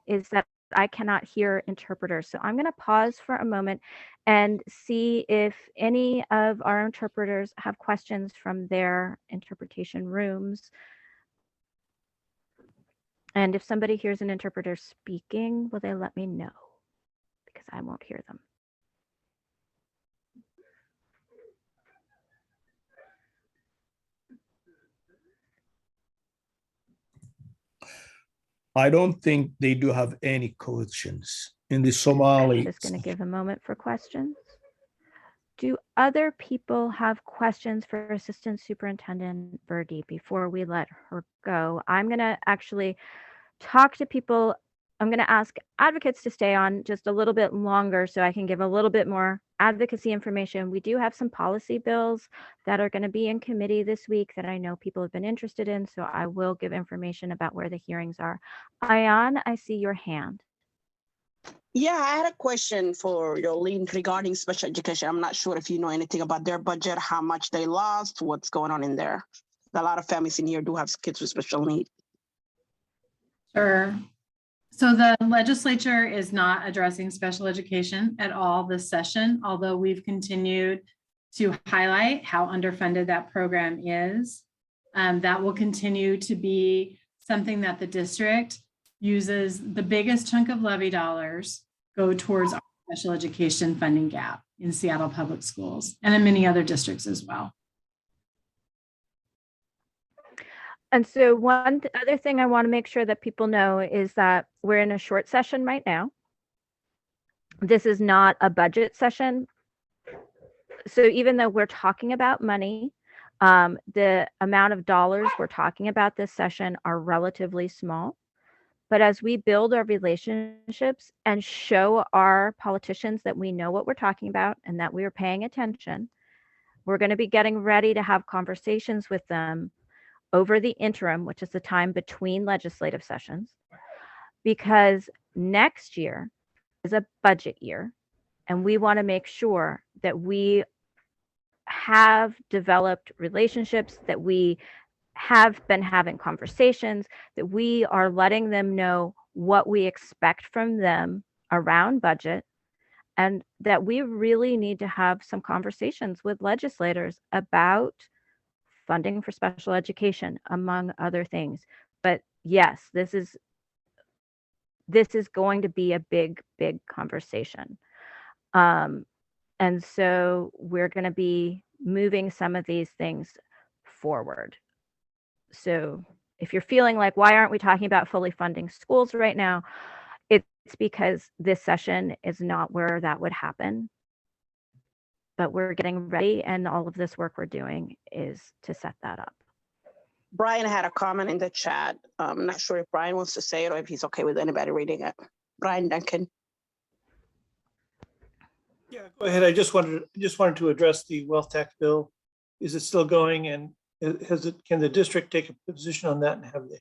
is that I cannot hear interpreters. So I'm going to pause for a moment and see if any of our interpreters have questions from their interpretation rooms. And if somebody hears an interpreter speaking, will they let me know? because I won't hear them. I don't think they do have any questions in the I'm Somali. just going to give a moment for questions. Do other people have questions for Assistant Superintendent Berge before we let her go? I'm going to actually talk to people. I'm going to ask advocates to stay on just a little bit longer so I can give a little bit more advocacy information. We do have some policy bills that are going to be in committee this week that I know people have been interested in, so I will give information about where the hearings are. Ayan, I see your hand. Yeah, I had a question for JoLynn regarding special education. I'm not sure if you know anything about their budget, how much they lost, what's going on in there. A lot of families in here do have kids with special needs. Sure. So the legislature is not addressing special education at all this session, although we've continued to highlight how underfunded that program is. That will continue to be something that the district uses. The biggest chunk of levy dollars go towards our special education funding gap in Seattle Public Schools and in many other districts as well. And so one other thing I want to make sure that people know is that we're in a short session right now. This is not a budget session. So even though we're talking about money, the amount of dollars we're talking about this session are relatively small. But as we build our relationships and show our politicians that we know what we're talking about and that we are paying attention, we're going to be getting ready to have conversations with them over the interim, which is the time between legislative sessions, because next year is a budget year, and we want to make sure that we have developed relationships, that we have been having conversations, that we are letting them know what we expect from them around budget, and that we really need to have some conversations with legislators about funding for special education, among other things. But yes, this is going to be a big conversation. And so we're going to be moving some of these things forward. So if you're feeling like, why aren't we talking about fully funding schools right now? It's because this session is not where that would happen. But we're getting ready, and all of this work we're doing is to set that up. Brian had a comment in the chat. I'm not sure if Brian wants to say it or if he's okay with anybody reading it. Brian Duncan. Yeah, go ahead. I just wanted to address the wealth tax bill. Is it still going, and can the district take a position on that, and have they?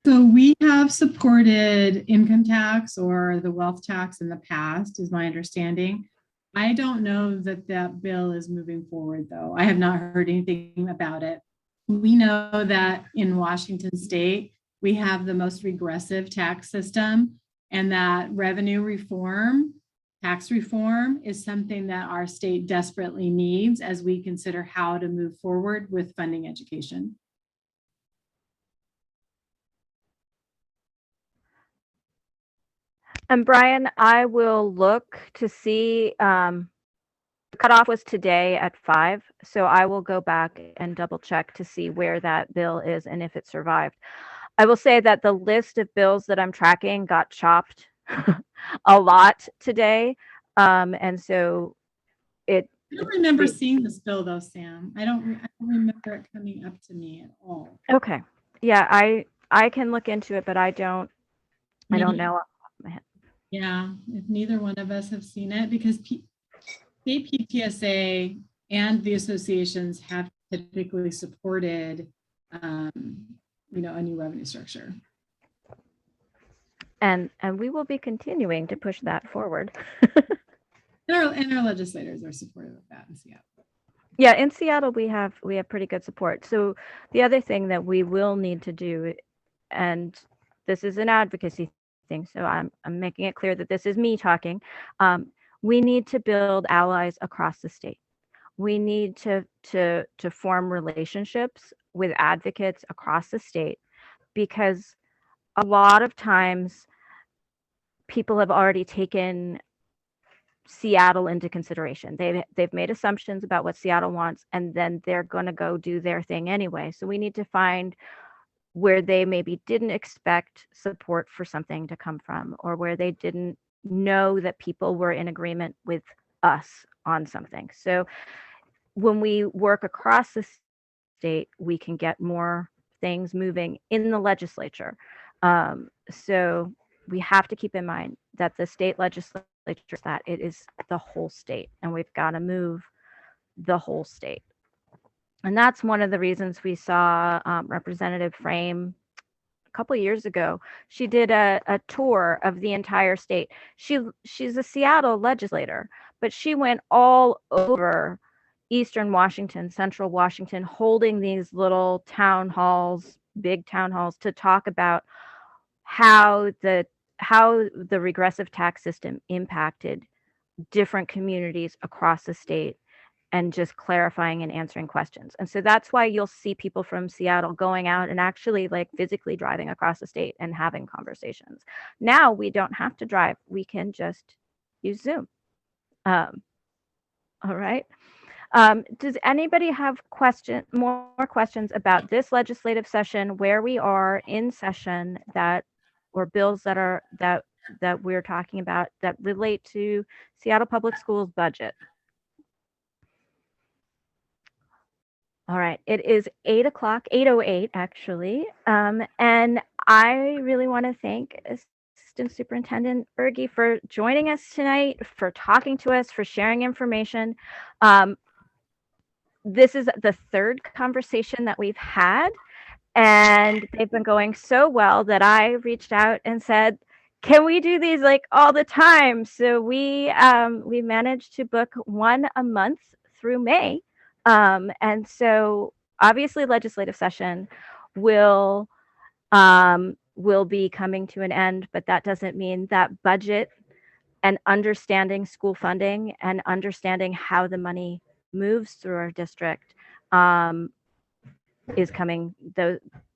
So we have supported income tax or the wealth tax in the past, is my understanding. I don't know that that bill is moving forward, though. I have not heard anything about it. We know that in Washington State, we have the most regressive tax system, and that revenue reform, tax reform, is something that our state desperately needs as we consider how to move forward with funding education. And Brian, I will look to see, cutoff was today at 5, so I will go back and double check to see where that bill is and if it survived. I will say that the list of bills that I'm tracking got chopped a lot today. And so I don't remember seeing this bill though, Sam. I don't remember it coming up to me at all. Okay. Yeah, I can look into it, but I don't know off the top of my head. Yeah, if neither one of us have seen it, because state PTSA and the associations have typically supported, a new revenue structure. And we will be continuing to push that forward. And our legislators are supportive of that in Seattle. Yeah, in Seattle, we have pretty good support. So the other thing that we will need to do, and this is an advocacy thing, so I'm making it clear that this is me talking. We need to build allies across the state. We need to form relationships with advocates across the state, because a lot of times people have already taken Seattle into consideration. They've made assumptions about what Seattle wants, and then they're going to go do their thing anyway. So we need to find where they maybe didn't expect support for something to come from, or where they didn't know that people were in agreement with us on something. So when we work across the state, we can get more things moving in the legislature. So we have to keep in mind that the state legislature, that it is the whole state, and we've got to move the whole state. And that's one of the reasons we saw Representative Frame a couple of years ago. She did a tour of the entire state. She's a Seattle legislator, but she went all over Eastern Washington, Central Washington, holding these little town halls, big town halls, to talk about how the regressive tax system impacted different communities across the state, and just clarifying and answering questions. And so that's why you'll see people from Seattle going out and actually like physically driving across the state and having conversations. Now we don't have to drive. We can just use Zoom. All right. Does anybody have more questions about this legislative session, where we are in session, or bills that we're talking about that relate to Seattle Public Schools budget? All right, it is 8 o'clock, 8:08 actually. And I really want to thank Assistant Superintendent Bergey for joining us tonight, for talking to us, for sharing information. This is the third conversation that we've had, and they've been going so well that I reached out and said, can we do these like all the time? So we managed to book one a month through May. And so obviously legislative session will be coming to an end, but that doesn't mean that budget and understanding school funding and understanding how the money moves through our district is coming.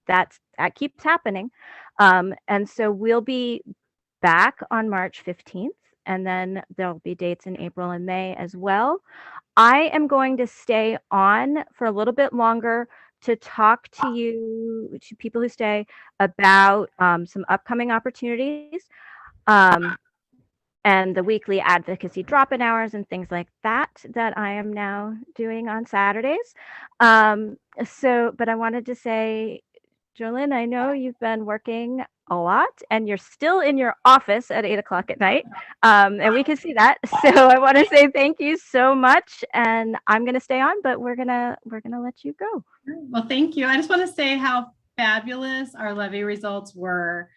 That keeps happening. And so we'll be back on March 15th, and then there'll be dates in April and May as well. I am going to stay on for a little bit longer to talk to people who stay, about some upcoming opportunities, and the weekly advocacy drop-in hours and things like that I am now doing on Saturdays. But I wanted to say, JoLynn, I know you've been working a lot, and you're still in your office at 8 o'clock at night, and we can see that. So I want to say thank you so much, and I'm going to stay on, but we're gonna let you go. Well, thank you. I just want to say how fabulous our levy results were.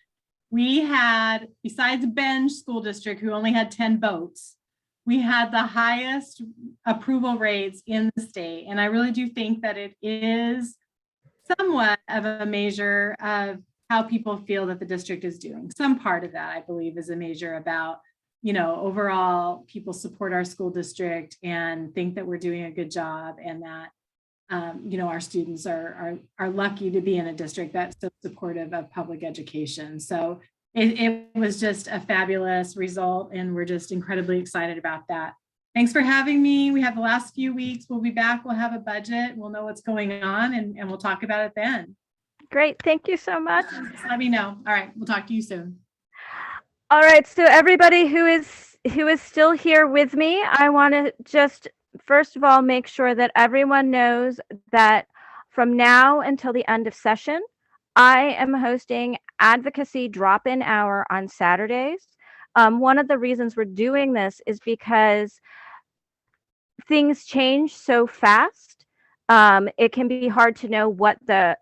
We had, besides Berge School District, who only had 10 votes, we had the highest approval rates in the state, and I really do think that it is somewhat of a measure of how people feel that the district is doing. Some part of that, I believe, is a measure about, overall people support our school district and think that we're doing a good job, and that, our students are lucky to be in a district that's so supportive of public education. So it was just a fabulous result, and we're just incredibly excited about that. Thanks for having me. We have the last few weeks. We'll be back. We'll have a budget. We'll know what's going on, and we'll talk about it then. Great. Thank you so much. Just let me know. All right. We'll talk to you soon. All right. So everybody who is still here with me, I want to just, first of all, make sure that everyone knows that from now until the end of session, I am hosting Advocacy Drop-In Hour on Saturdays. One of the reasons we're doing this is because things change so fast. It can be hard to know what the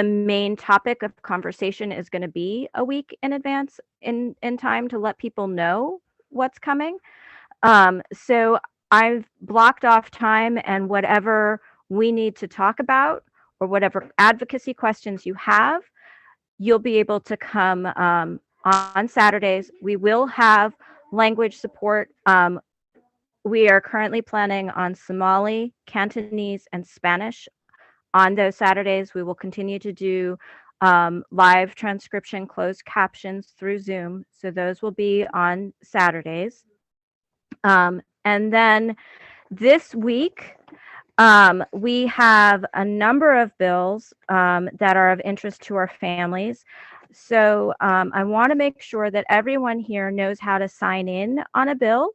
main topic of conversation is going to be a week in advance in time to let people know what's coming. So I've blocked off time, and whatever we need to talk about or whatever advocacy questions you have, you'll be able to come on Saturdays. We will have language support. We are currently planning on Somali, Cantonese, and Spanish on those Saturdays. We will continue to do live transcription, closed captions through Zoom. So those will be on Saturdays. And then this week, we have a number of bills that are of interest to our families. So I want to make sure that everyone here knows how to sign in on a bill,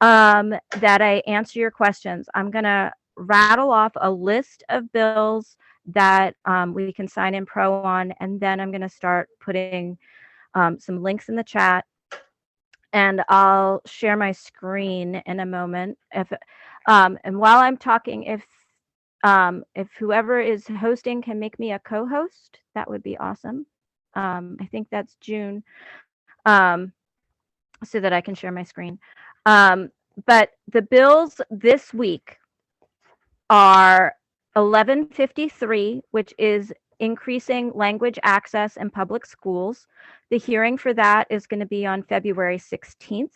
that I answer your questions. I'm going to rattle off a list of bills that we can sign in pro on, and then I'm going to start putting some links in the chat. And I'll share my screen in a moment. And while I'm talking, if whoever is hosting can make me a co-host, that would be awesome. I think that's June, so that I can share my screen. But the bills this week are 1153, which is increasing language access in public schools. The hearing for that is going to be on February 16th.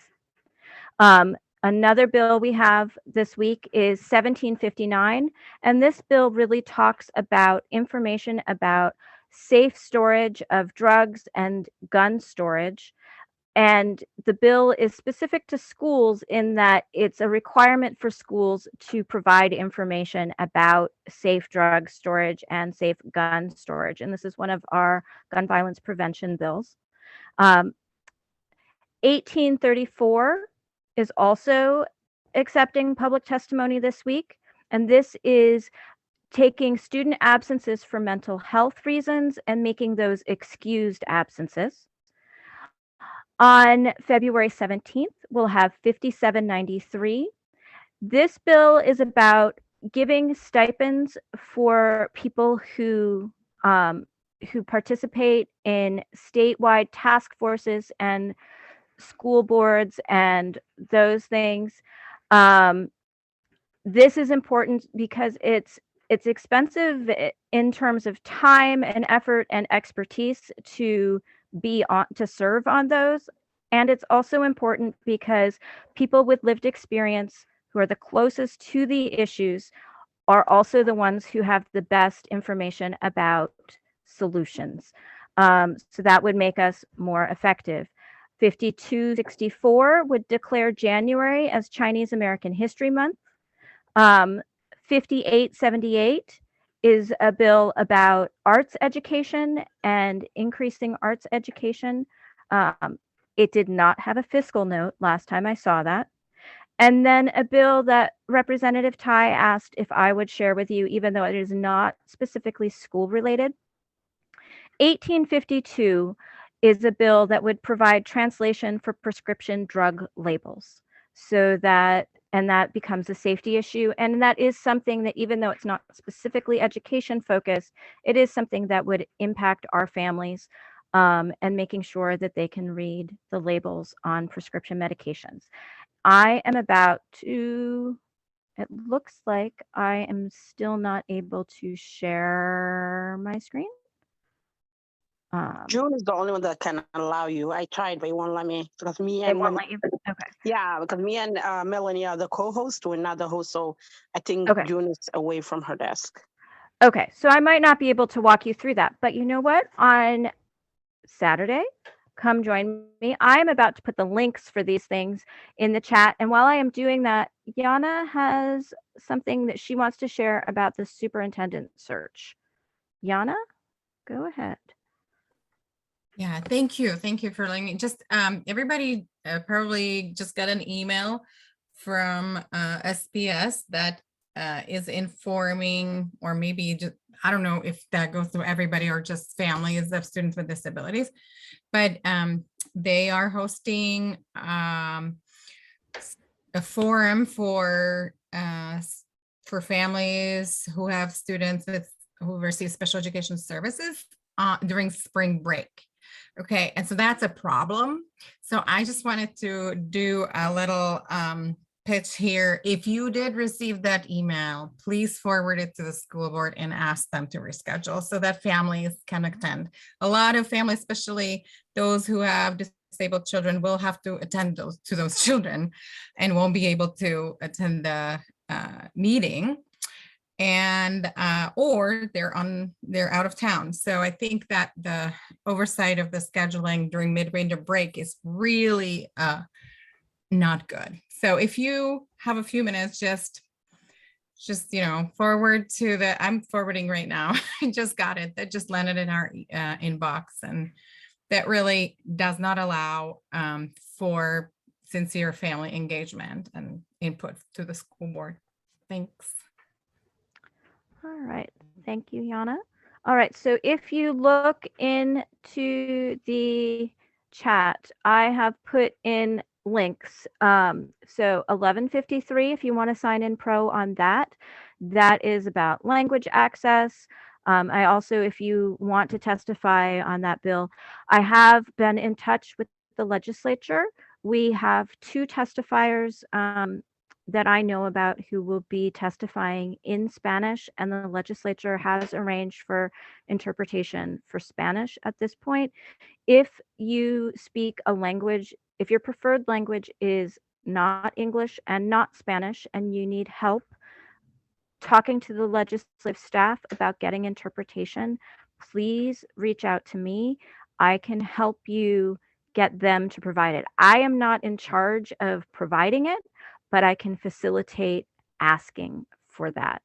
Another bill we have this week is 1759, and this bill really talks about information about safe storage of drugs and gun storage. And the bill is specific to schools in that it's a requirement for schools to provide information about safe drug storage and safe gun storage. And this is one of our gun violence prevention bills. 1834 is also accepting public testimony this week. And this is taking student absences for mental health reasons and making those excused absences. On February 17th, we'll have 5793. This bill is about giving stipends for people who participate in statewide task forces and school boards and those things. This is important because it's expensive in terms of time and effort and expertise to serve on those. And it's also important because people with lived experience who are the closest to the issues are also the ones who have the best information about solutions. So that would make us more effective. 5264 would declare January as Chinese American History Month. 5878 is a bill about arts education and increasing arts education. It did not have a fiscal note last time I saw that. And then a bill that Representative Tai asked if I would share with you, even though it is not specifically school related. 1852 is a bill that would provide translation for prescription drug labels, so that becomes a safety issue. And that is something that, even though it's not specifically education focused, it is something that would impact our families, and making sure that they can read the labels on prescription medications. I am about to, it looks like I am still not able to share my screen. June is the only one that can allow you. I tried, but it won't let me because me and It won't let you? Okay. yeah, because me and Melanie are the co-host. We're not the host, so I think Okay. June is away from her desk. Okay, so I might not be able to walk you through that, but you know what? On Saturday, come join me. I'm about to put the links for these things in the chat. And while I am doing that, Yana has something that she wants to share about the superintendent search. Yana, go ahead. Yeah, thank you. Thank you for letting me. Just everybody probably just got an email from SPS that is informing, or maybe just, I don't know if that goes to everybody or just families of students with disabilities, but they are hosting a forum for families who have students who receive special education services during spring break. Okay, and so that's a problem. So I just wanted to do a little pitch here. If you did receive that email, please forward it to the school board and ask them to reschedule so that families can attend. A lot of families, especially those who have disabled children, will have to attend to those children and won't be able to attend the meeting. and or they're out of town. So I think that the oversight of the scheduling during mid-winter break is really not good. So if you have a few minutes, just forward to I'm forwarding right now. I just got it. That just landed in our inbox, and that really does not allow for sincere family engagement and input to the school board. Thanks. All right. Thank you, Yana. All right. So if you look into the chat, I have put in links. So 1153, if you want to sign in pro on that, that is about language access. I also, if you want to testify on that bill, I have been in touch with the legislature. We have 2 testifiers that I know about who will be testifying in Spanish, and the legislature has arranged for interpretation for Spanish at this point. If you speak a language, if your preferred language is not English and not Spanish, and you need help talking to the legislative staff about getting interpretation, please reach out to me. I can help you get them to provide it. I am not in charge of providing it, but I can facilitate asking for that.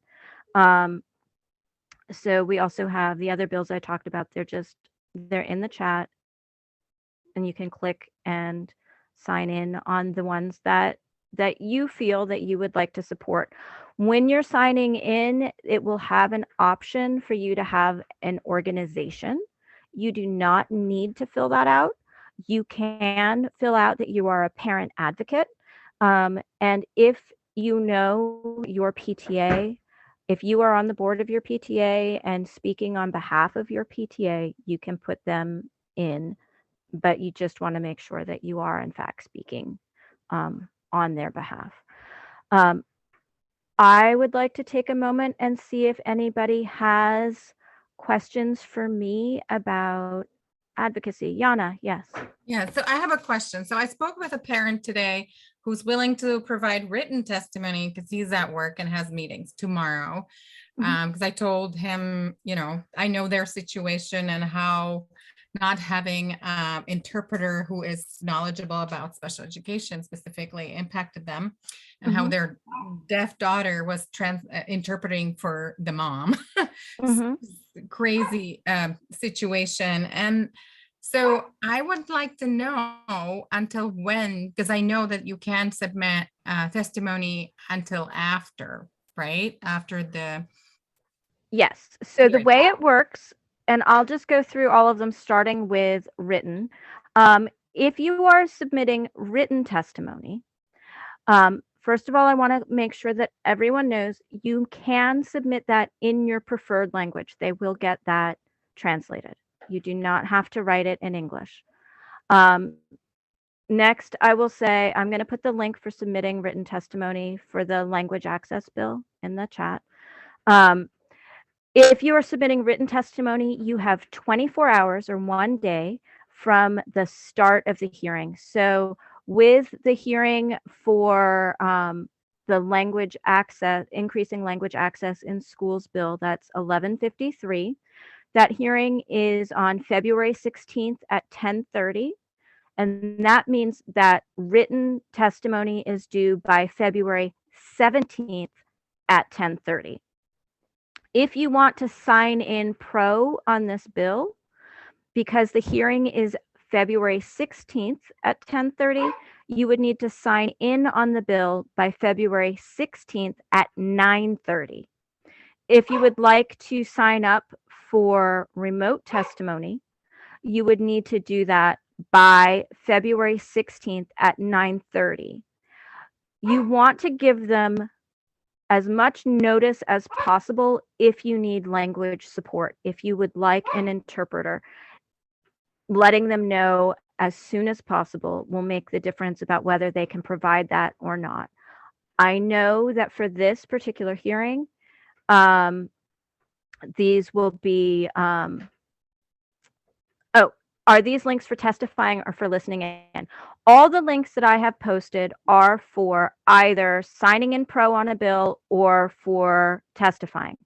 So we also have the other bills I talked about. They're in the chat, and you can click and sign in on the ones that you feel that you would like to support. When you're signing in, it will have an option for you to have an organization. You do not need to fill that out. You can fill out that you are a parent advocate. And if you know your PTA, if you are on the board of your PTA and speaking on behalf of your PTA, you can put them in, but you just want to make sure that you are in fact speaking on their behalf. I would like to take a moment and see if anybody has questions for me about advocacy. Yana, yes. Yeah, so I have a question. So I spoke with a parent today who's willing to provide written testimony because he's at work and has meetings tomorrow. Because I told him, I know their situation and how not having an interpreter who is knowledgeable about special education specifically impacted them, and how their deaf daughter was interpreting for the mom. Crazy situation. And so I would like to know until when, because I know that you can submit testimony until after, right? After the. Yes. So the way it works, and I'll just go through all of them starting with written. If you are submitting written testimony, first of all, I want to make sure that everyone knows you can submit that in your preferred language. They will get that translated. You do not have to write it in English. Next, I will say I'm going to put the link for submitting written testimony for the language access bill in the chat. If you are submitting written testimony, you have 24 hours or 1 day from the start of the hearing. So with the hearing for the language access, increasing language access in schools bill, that's 1153. That hearing is on February 16th at 10:30. And that means that written testimony is due by February 17th at 10:30. If you want to sign in pro on this bill, because the hearing is February 16th at 10:30, you would need to sign in on the bill by February 16th at 9:30. If you would like to sign up for remote testimony, you would need to do that by February 16th at 9:30. You want to give them as much notice as possible if you need language support. If you would like an interpreter, letting them know as soon as possible will make the difference about whether they can provide that or not. I know that for this particular hearing, these will be, are these links for testifying or for listening in? All the links that I have posted are for either signing in pro on a bill or for testifying.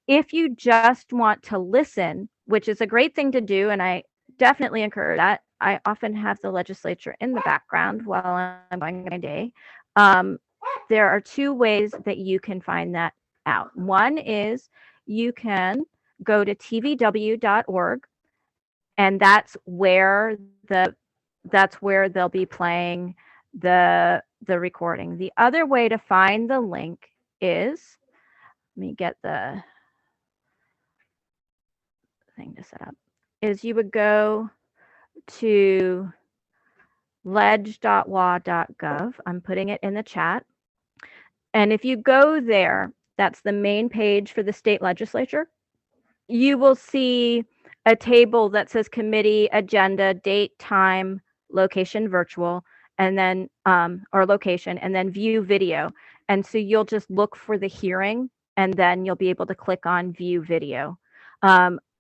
If you just want to listen, which is a great thing to do, and I definitely encourage that. I often have the legislature in the background while I'm going my day. There are two ways that you can find that out. One is you can go to tvw.org, and that's where they'll be playing the recording. The other way to find the link is, let me get the thing to set up, is you would go to leg.wa.gov. I'm putting it in the chat. And if you go there, that's the main page for the state legislature. You will see a table that says committee, agenda, date, time, location, virtual, and then, or location, and then view video. And so you'll just look for the hearing, and then you'll be able to click on view video.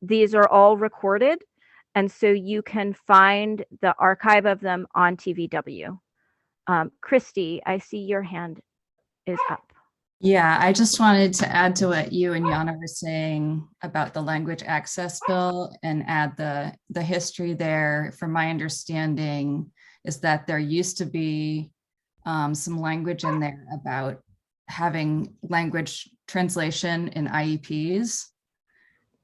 These are all recorded, and so you can find the archive of them on TVW. Christy, I see your hand is up. Yeah, I just wanted to add to what you and Yana were saying about the language access bill and add the history there. From my understanding is that there used to be some language in there about having language translation in IEPs,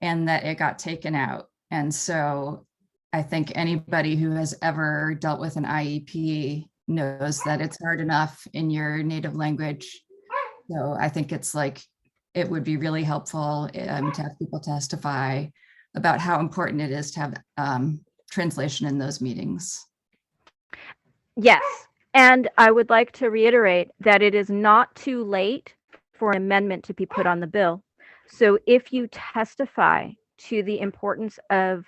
and that it got taken out. And so I think anybody who has ever dealt with an IEP knows that it's hard enough in your native language. So I think it's like, it would be really helpful to have people testify about how important it is to have translation in those meetings. Yes, and I would like to reiterate that it is not too late for an amendment to be put on the bill. So if you testify to the importance of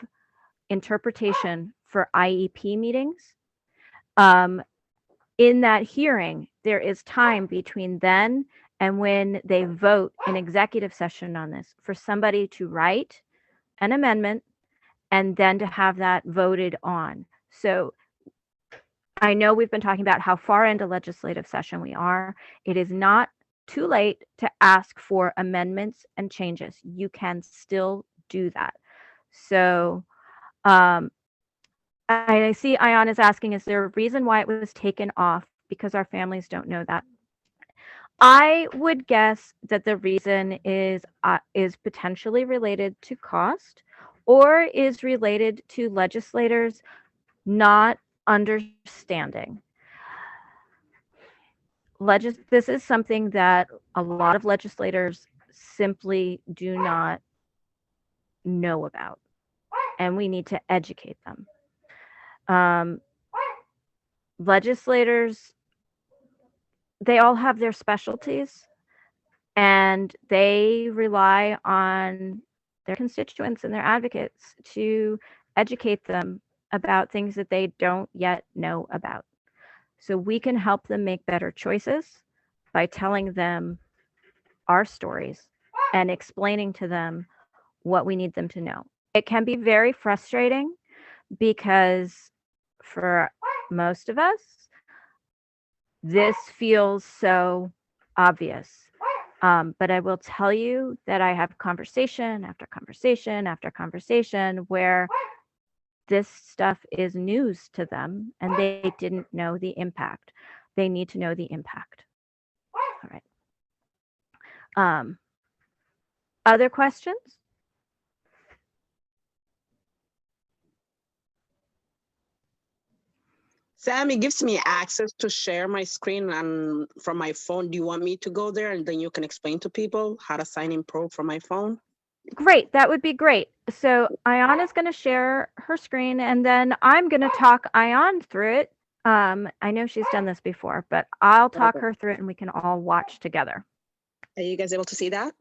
interpretation for IEP meetings, in that hearing, there is time between then and when they vote in executive session on this for somebody to write an amendment and then to have that voted on. So I know we've been talking about how far into legislative session we are. It is not too late to ask for amendments and changes. You can still do that. So I see Ayan is asking, is there a reason why it was taken off? Because our families don't know that. I would guess that the reason is potentially related to cost, or is related to legislators not understanding. This is something that a lot of legislators simply do not know about, and we need to educate them. Legislators, they all have their specialties, and they rely on their constituents and their advocates to educate them about things that they don't yet know about. So we can help them make better choices by telling them our stories and explaining to them what we need them to know. It can be very frustrating because for most of us, this feels so obvious. But I will tell you that I have conversation after conversation after conversation where this stuff is news to them and they didn't know the impact. They need to know the impact. All right. Other questions? Sam, it gives me access to share my screen and from my phone. Do you want me to go there and then you can explain to people how to sign in pro from my phone? Great, that would be great. So Ayana's going to share her screen and then I'm going to talk Ayan through it. I know she's done this before, but I'll talk her through it and we can all watch together. Are you guys able to see that?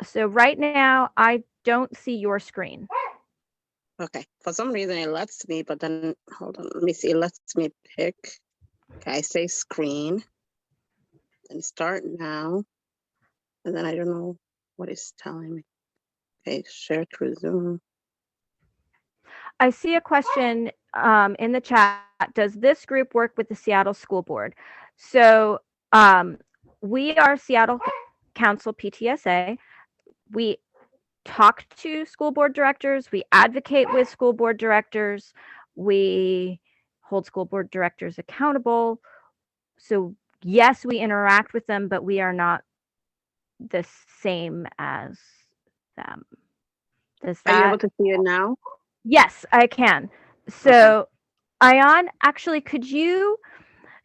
So right now, I don't see your screen. Okay, for some reason it lets me, but then hold on, let me see. It lets me pick. Okay, I say screen and start now. And then I don't know what it's telling me. Okay, share through Zoom. I see a question in the chat. Does this group work with the Seattle School Board? So we are Seattle Council PTSA. We talk to school board directors. We advocate with school board directors. We hold school board directors accountable. So yes, we interact with them, but we are not the same as them. Does Are you able that? to see it now? Yes, I can. So, Ion, actually, could you,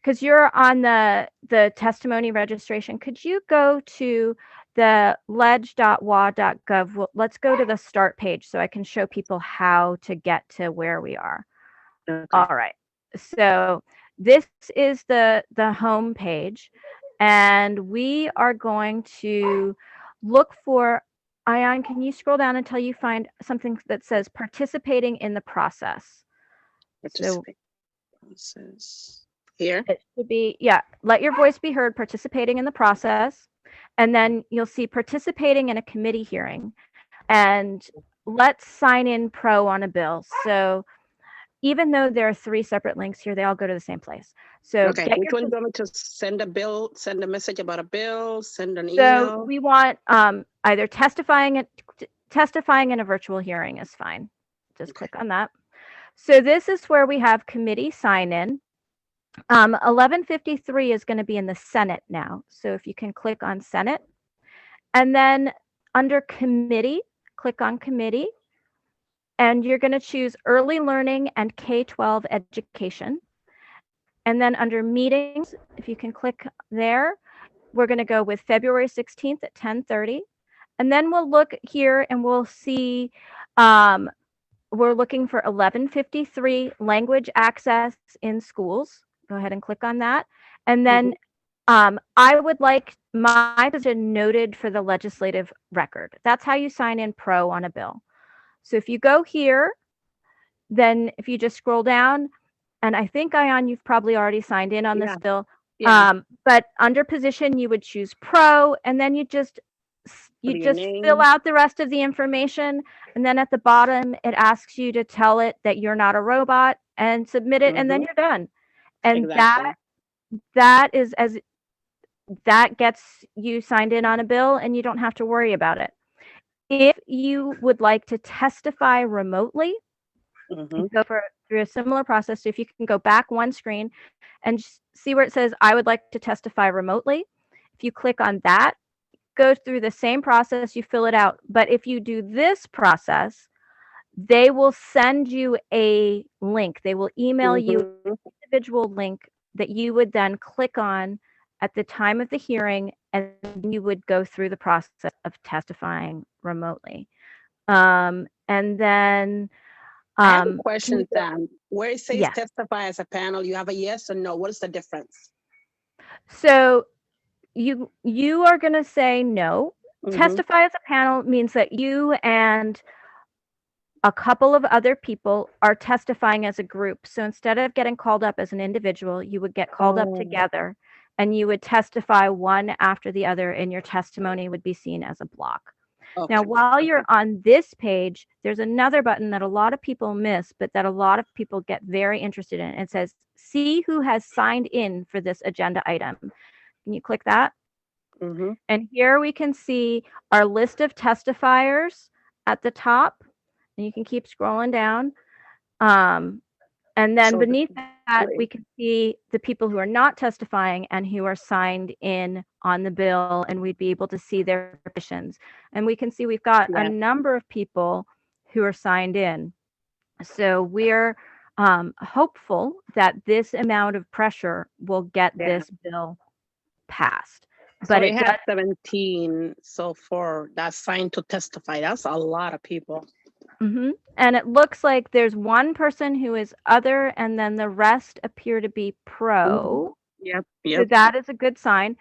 because you're on the testimony registration, could you go to the leg.wa.gov? Let's go to the start page so I can show people how to get to where we are. Okay. All right. So this is the home page, and we are going to look for, Ion, can you scroll down until you find something that says participating in the process? So Participate process. Here. it should be, yeah, let your voice be heard, participating in the process. And then you'll see participating in a committee hearing. And let's sign in pro on a bill. So even though there are 3 separate links here, they all go to the same place. So Okay, get which your, one do you want me to send a bill, send a message about a bill, send an so email? we want either testifying in a virtual hearing is fine. Just Okay. click on that. So this is where we have committee sign in. 1153 is going to be in the Senate now. So if you can click on Senate, and then under committee, click on committee, and you're going to choose early learning and K-12 education. And then under meetings, if you can click there, we're going to go with February 16th at 10:30. And then we'll look here and we'll see, we're looking for 1153 language access in schools. Go ahead and click on that. And then I would like my position noted for the legislative record. That's how you sign in pro on a bill. So if you go here, then if you just scroll down, and I think, Ion, you've probably already signed in on this Yeah. bill. Yeah. But under position, you would choose pro, and then you just Put your fill name. out the rest of the information. And then at the bottom, it asks you to tell it that you're not a robot and submit it, and then you're done. And Exactly. that gets you signed in on a bill, and you don't have to worry about it. If you would like to testify remotely, Mhm. go through a similar process. So if you can go back one screen and see where it says, I would like to testify remotely. If you click on that, go through the same process, you fill it out. But if you do this process, they will send you a link. They will email you an individual link that you would then click on at the time of the hearing, and you would go through the process of testifying remotely. And then I have a question, go- Sam. Where it says Yes. testify as a panel, you have a yes or no. What is the difference? So you are going to say no. Mhm. Testify as a panel means that you and a couple of other people are testifying as a group. So instead of getting called up as an individual, you would get called up Oh. together, and you would testify one after the other, and your testimony would be seen as a block. Okay. Now, while you're on this page, there's another button that a lot of people miss, but that a lot of people get very interested in. It says, see who has signed in for this agenda item. Can you click that? Mhm. And here we can see our list of testifiers at the top, and you can keep scrolling down. And then So beneath that, we great. can see the people who are not testifying and who are signed in on the bill, and we'd be able to see their petitions. And we can see we've got Yeah. a number of people who are signed in. So we're hopeful that this amount of pressure will get Yeah. this bill passed. So But it it has does, 17 so far that's signed to testify. That's a lot of people. and it looks like there's one person who is other, and then the rest appear to be pro. Yep. So Yep. that is a good sign.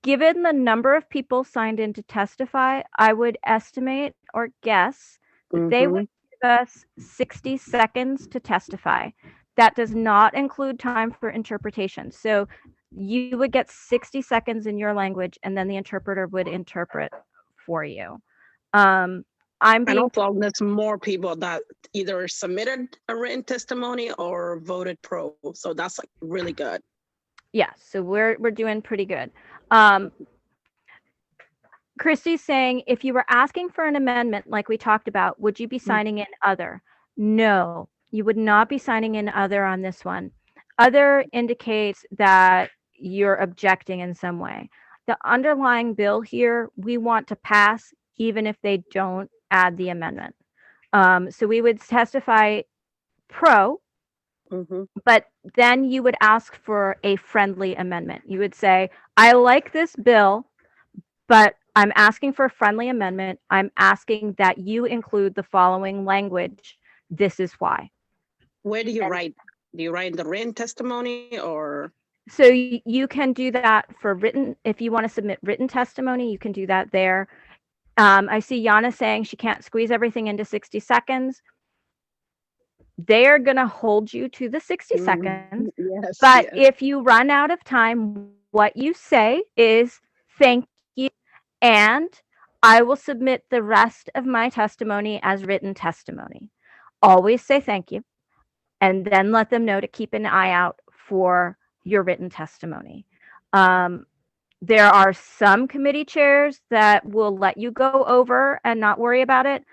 Given the number of people signed in to testify, I would estimate or guess that they would give us 60 seconds to testify. That does not include time for interpretation. So you would get 60 seconds in your language, and then the interpreter would interpret for you. I'm And being also, there's more people that either submitted a written testimony or voted pro. So that's like really good. yeah, so we're doing pretty good. Christy's saying, if you were asking for an amendment like we talked about, would you be signing in other? No, you would not be signing in other on this one. Other indicates that you're objecting in some way. The underlying bill here, we want to pass even if they don't add the amendment. So we would testify pro, Mhm. but then you would ask for a friendly amendment. You would say, I like this bill, but I'm asking for a friendly amendment. I'm asking that you include the following language. This is why. Where do you write? Do you write in the written testimony or? So you can do that for written. If you want to submit written testimony, you can do that there. I see Yana saying she can't squeeze everything into 60 seconds. They're going to hold you to the 60 seconds. Yes. But yes. if you run out of time, what you say is thank you, and I will submit the rest of my testimony as written testimony. Always say thank you, and then let them know to keep an eye out for your written testimony. There are some committee chairs that will let you go over and not worry about it.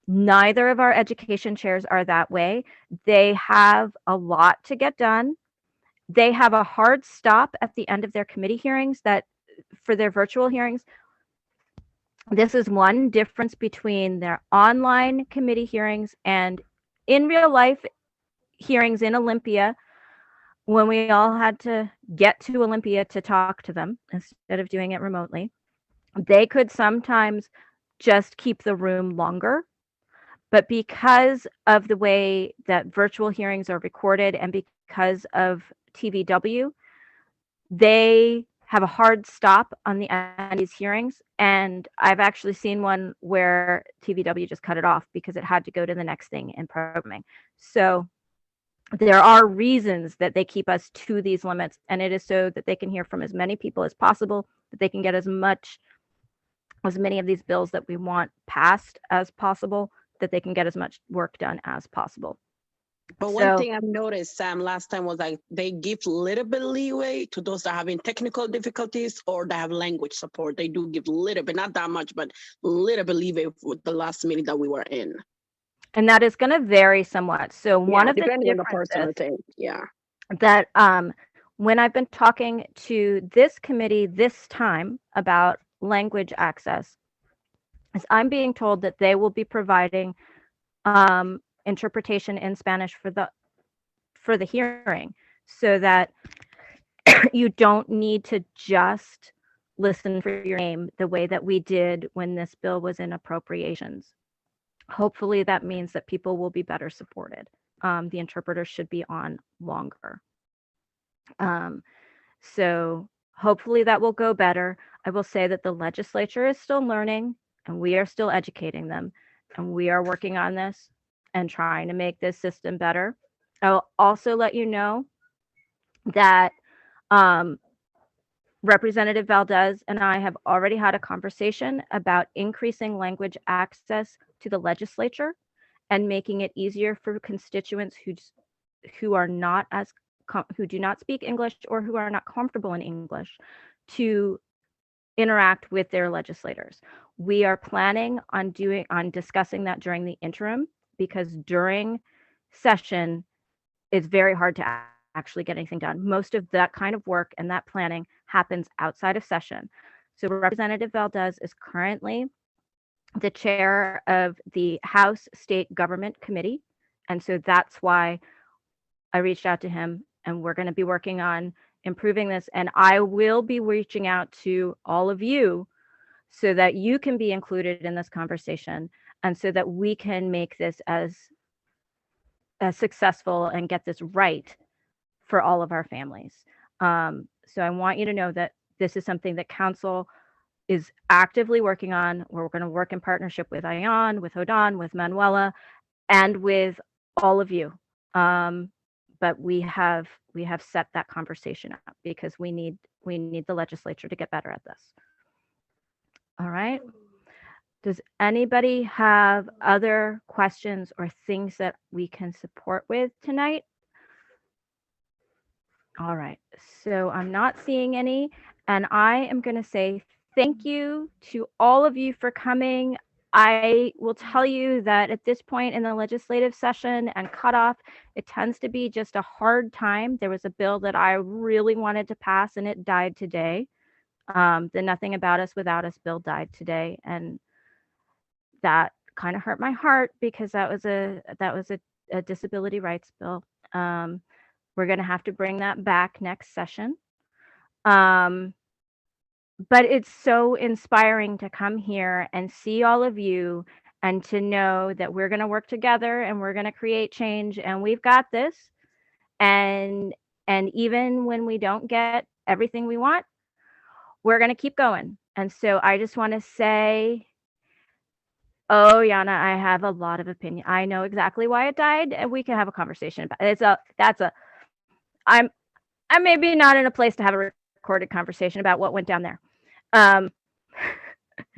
Neither of our education chairs are that way. They have a lot to get done. They have a hard stop at the end of their committee hearings that for their virtual hearings. This is one difference between their online committee hearings and in real life hearings in Olympia, when we all had to get to Olympia to talk to them instead of doing it remotely. They could sometimes just keep the room longer. But because of the way that virtual hearings are recorded and because of TVW, they have a hard stop on the end of these hearings. And I've actually seen one where TVW just cut it off because it had to go to the next thing in programming. So there are reasons that they keep us to these limits, and it is so that they can hear from as many people as possible, that they can get as many of these bills that we want passed as possible, that they can get as much work done as possible. But one thing I've noticed, Sam, last time was like they give a little bit leeway to those that are having technical difficulties or that have language support. They do give a little bit, not that much, but a little bit leeway with the last meeting that we were in. And that is going to vary somewhat. So one of the depending on the differences person, I think. Yeah. that when I've been talking to this committee this time about language access, is I'm being told that they will be providing interpretation in Spanish for the hearing, so that you don't need to just listen for your name the way that we did when this bill was in appropriations. Hopefully that means that people will be better supported. The interpreter should be on longer. So hopefully that will go better. I will say that the legislature is still learning and we are still educating them, and we are working on this and trying to make this system better. I'll also let you know that Representative Valdez and I have already had a conversation about increasing language access to the legislature and making it easier for constituents who do not speak English or who are not comfortable in English to interact with their legislators. We are planning on discussing that during the interim, because during session it's very hard to actually get anything done. Most of that kind of work and that planning happens outside of session. So Representative Valdez is currently the chair of the House State Government Committee. And so that's why I reached out to him, and we're going to be working on improving this. And I will be reaching out to all of you so that you can be included in this conversation, and so that we can make this as successful and get this right for all of our families. So I want you to know that this is something that Council is actively working on. We're going to work in partnership with Ayan, with Hodan, with Manuela, and with all of you. But we have set that conversation up because we need the legislature to get better at this. All right. Does anybody have other questions or things that we can support with tonight? All right, so I'm not seeing any, and I am going to say thank you to all of you for coming. I will tell you that at this point in the legislative session and cutoff, it tends to be just a hard time. There was a bill that I really wanted to pass and it died today. The Nothing About Us Without Us bill died today, and that kind of hurt my heart because that was a disability rights bill. We're going to have to bring that back next session. But it's so inspiring to come here and see all of you and to know that we're going to work together and we're going to create change and we've got this. And even when we don't get everything we want, we're going to keep going. And so I just want to say, oh, Yana, I have a lot of opinion. I know exactly why it died, and we can have a conversation about it. I'm maybe not in a place to have a recorded conversation about what went down there. Do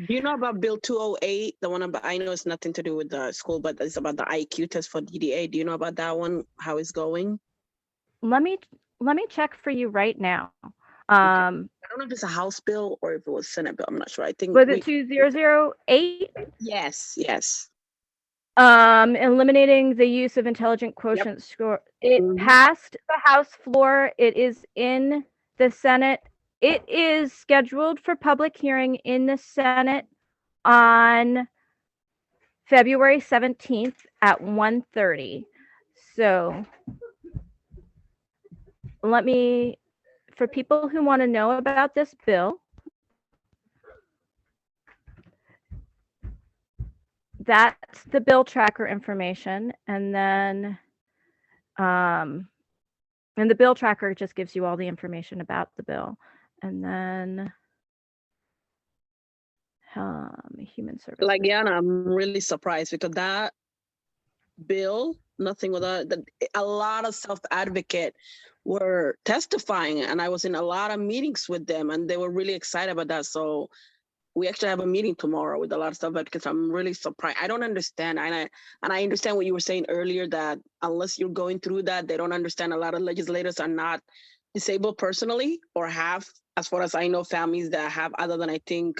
you know about Bill 208? The one about, I know it's nothing to do with the school, but it's about the IQ test for DDA. Do you know about that one? How it's going? Let me check for you right now. I don't know if it's a House bill or if it was Senate bill. I'm not sure. I think Was it 2008? Yes. Eliminating the use of intelligent quotient score. It passed the House floor. It is in the Senate. It is scheduled for public hearing in the Senate on February 17th at 1:30. So for people who want to know about this bill, that's the bill tracker information. And then, and the bill tracker just gives you all the information about the bill. And then, human services. Like, Yana, I'm really surprised because that bill, nothing without a lot of self-advocate were testifying, and I was in a lot of meetings with them, and they were really excited about that. So we actually have a meeting tomorrow with a lot of self-advocates. I'm really surprised. I don't understand, and I understand what you were saying earlier, that unless you're going through that, they don't understand. A lot of legislators are not disabled personally or have, as far as I know, families that have, other than I think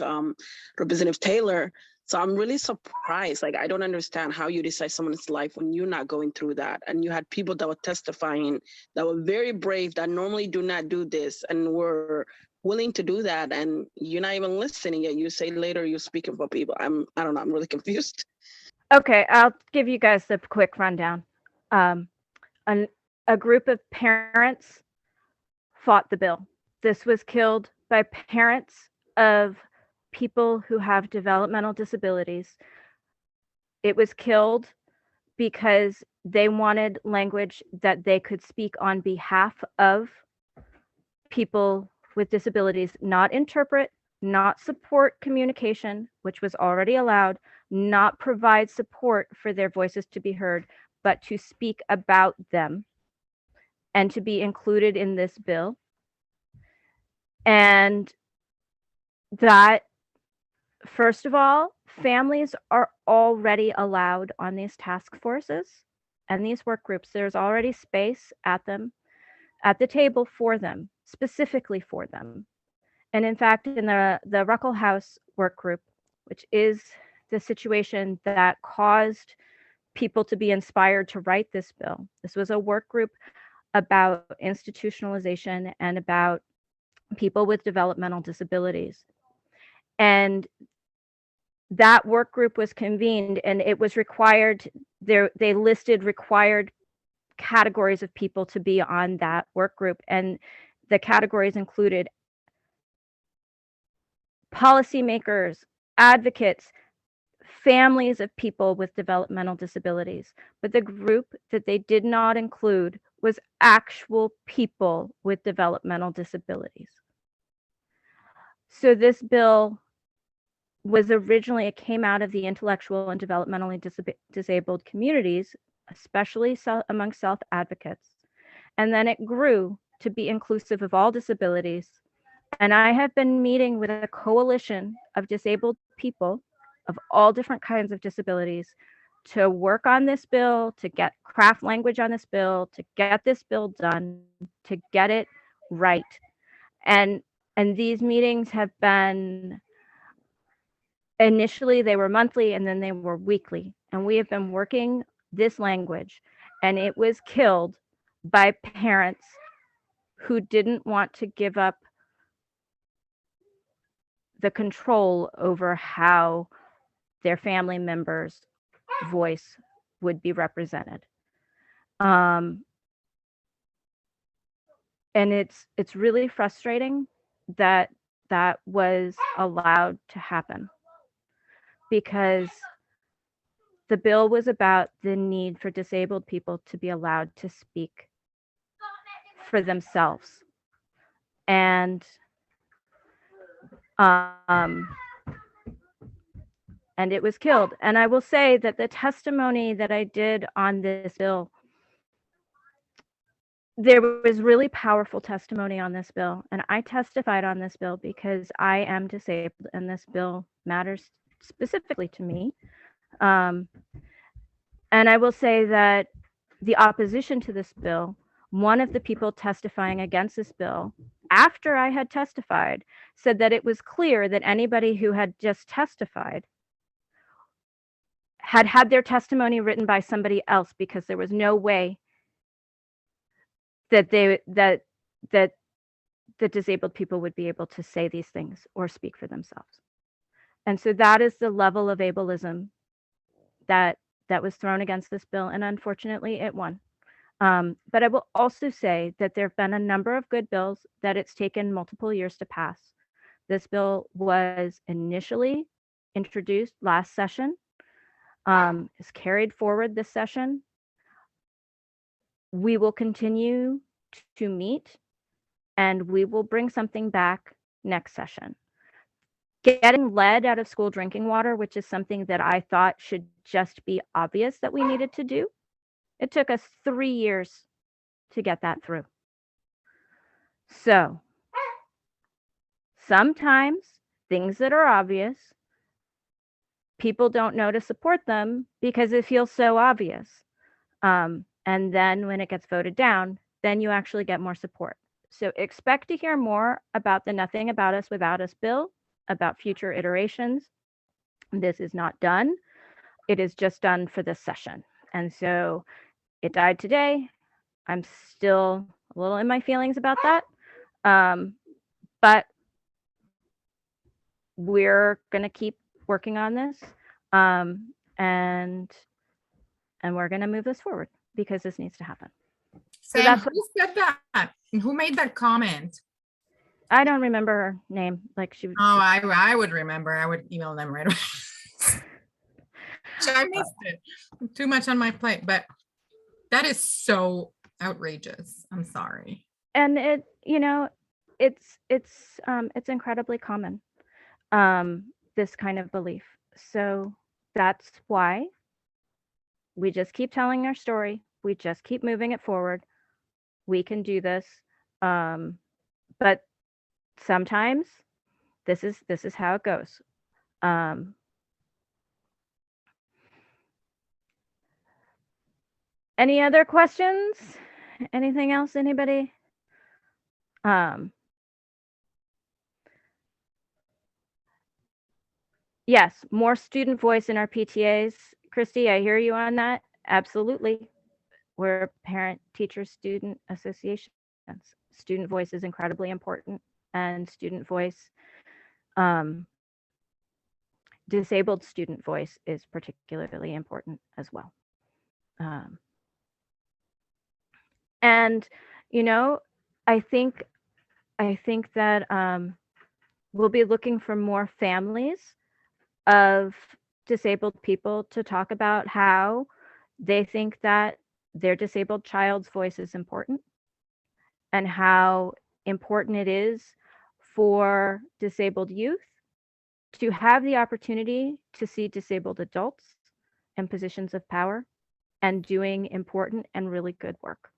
Representative Taylor. So I'm really surprised. Like, I don't understand how you decide someone's life when you're not going through that. And you had people that were testifying that were very brave, that normally do not do this and were willing to do that. And you're not even listening yet. You say later you're speaking for people. I don't know. I'm really confused. Okay, I'll give you guys the quick rundown. A group of parents fought the bill. This was killed by parents of people who have developmental disabilities. It was killed because they wanted language that they could speak on behalf of people with disabilities, not interpret, not support communication, which was already allowed, not provide support for their voices to be heard, but to speak about them and to be included in this bill. And that, first of all, families are already allowed on these task forces and these work groups. There's already space at them, at the table for them, specifically for them. And in fact, in the Ruckle House work group, which is the situation that caused people to be inspired to write this bill, this was a work group about institutionalization and about people with developmental disabilities. And that work group was convened, and it was required, they listed required categories of people to be on that work group. And the categories included policymakers, advocates, families of people with developmental disabilities. But the group that they did not include was actual people with developmental disabilities. So this bill was originally, it came out of the intellectual and developmentally disabled communities, especially among self-advocates. And then it grew to be inclusive of all disabilities. And I have been meeting with a coalition of disabled people of all different kinds of disabilities to work on this bill, to get craft language on this bill, to get this bill done, to get it right. And these meetings have been, initially they were monthly and then they were weekly. And we have been working this language, and it was killed by parents who didn't want to give up the control over how their family members' voice would be represented. And it's really frustrating that that was allowed to happen, because the bill was about the need for disabled people to be allowed to speak for themselves. And it was killed. And I will say that the testimony that I did on this bill, there was really powerful testimony on this bill. And I testified on this bill because I am disabled and this bill matters specifically to me. And I will say that the opposition to this bill, one of the people testifying against this bill, after I had testified, said that it was clear that anybody who had just testified had had their testimony written by somebody else, because there was no way that that disabled people would be able to say these things or speak for themselves. And so that is the level of ableism that was thrown against this bill, and unfortunately it won. But I will also say that there have been a number of good bills that it's taken multiple years to pass. This bill was initially introduced last session, is carried forward this session. We will continue to meet, and we will bring something back next session. Getting lead out of school drinking water, which is something that I thought should just be obvious that we needed to do, it took us 3 years to get that through. So sometimes things that are obvious, people don't know to support them because it feels so obvious. And then when it gets voted down, then you actually get more support. So expect to hear more about the Nothing About Us Without Us bill, about future iterations. This is not done. It is just done for this session. And so it died today. I'm still a little in my feelings about that. But we're going to keep working on this. And we're going to move this forward because this needs to happen. So Sam, that's who said that? Who made that comment? I don't remember her name. Like she. Oh, I would remember. I would email them right away. I missed it. Too much on my plate, but that is so outrageous. I'm sorry. And it, it's incredibly common, this kind of belief. So that's why we just keep telling our story. We just keep moving it forward. We can do this. But sometimes this is how it goes. Any other questions? Anything else, anybody? Yes, more student voice in our PTAs. Christy, I hear you on that. Absolutely. We're parent teacher student associations. Student voice is incredibly important, and student voice, disabled student voice is particularly important as well. And I think that we'll be looking for more families of disabled people to talk about how they think that their disabled child's voice is important, and how important it is for disabled youth to have the opportunity to see disabled adults in positions of power and doing important and really good work.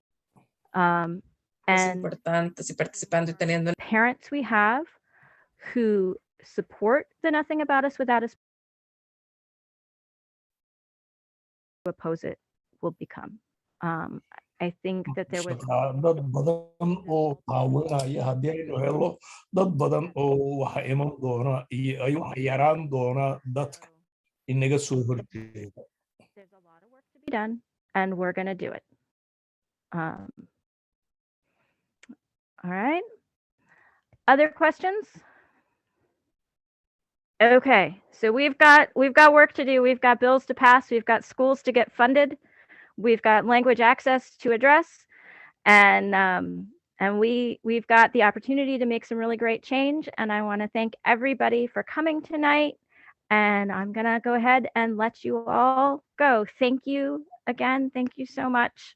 And parents we have who support the Nothing About Us Without Us oppose it will become. I think that there was Saka dad badan oo caawinaya haddii aynu helo dad badan oo waxa iman doona iyo ay waxa yaraan doona dadka inaga soo horjeeda. there's a lot of work to be done, and we're going to do it. All right. Other questions? Okay, so we've got work to do. We've got bills to pass. We've got schools to get funded. We've got language access to address, and we've got the opportunity to make some really great change. And I want to thank everybody for coming tonight. And I'm gonna go ahead and let you all go. Thank you again. Thank you so much.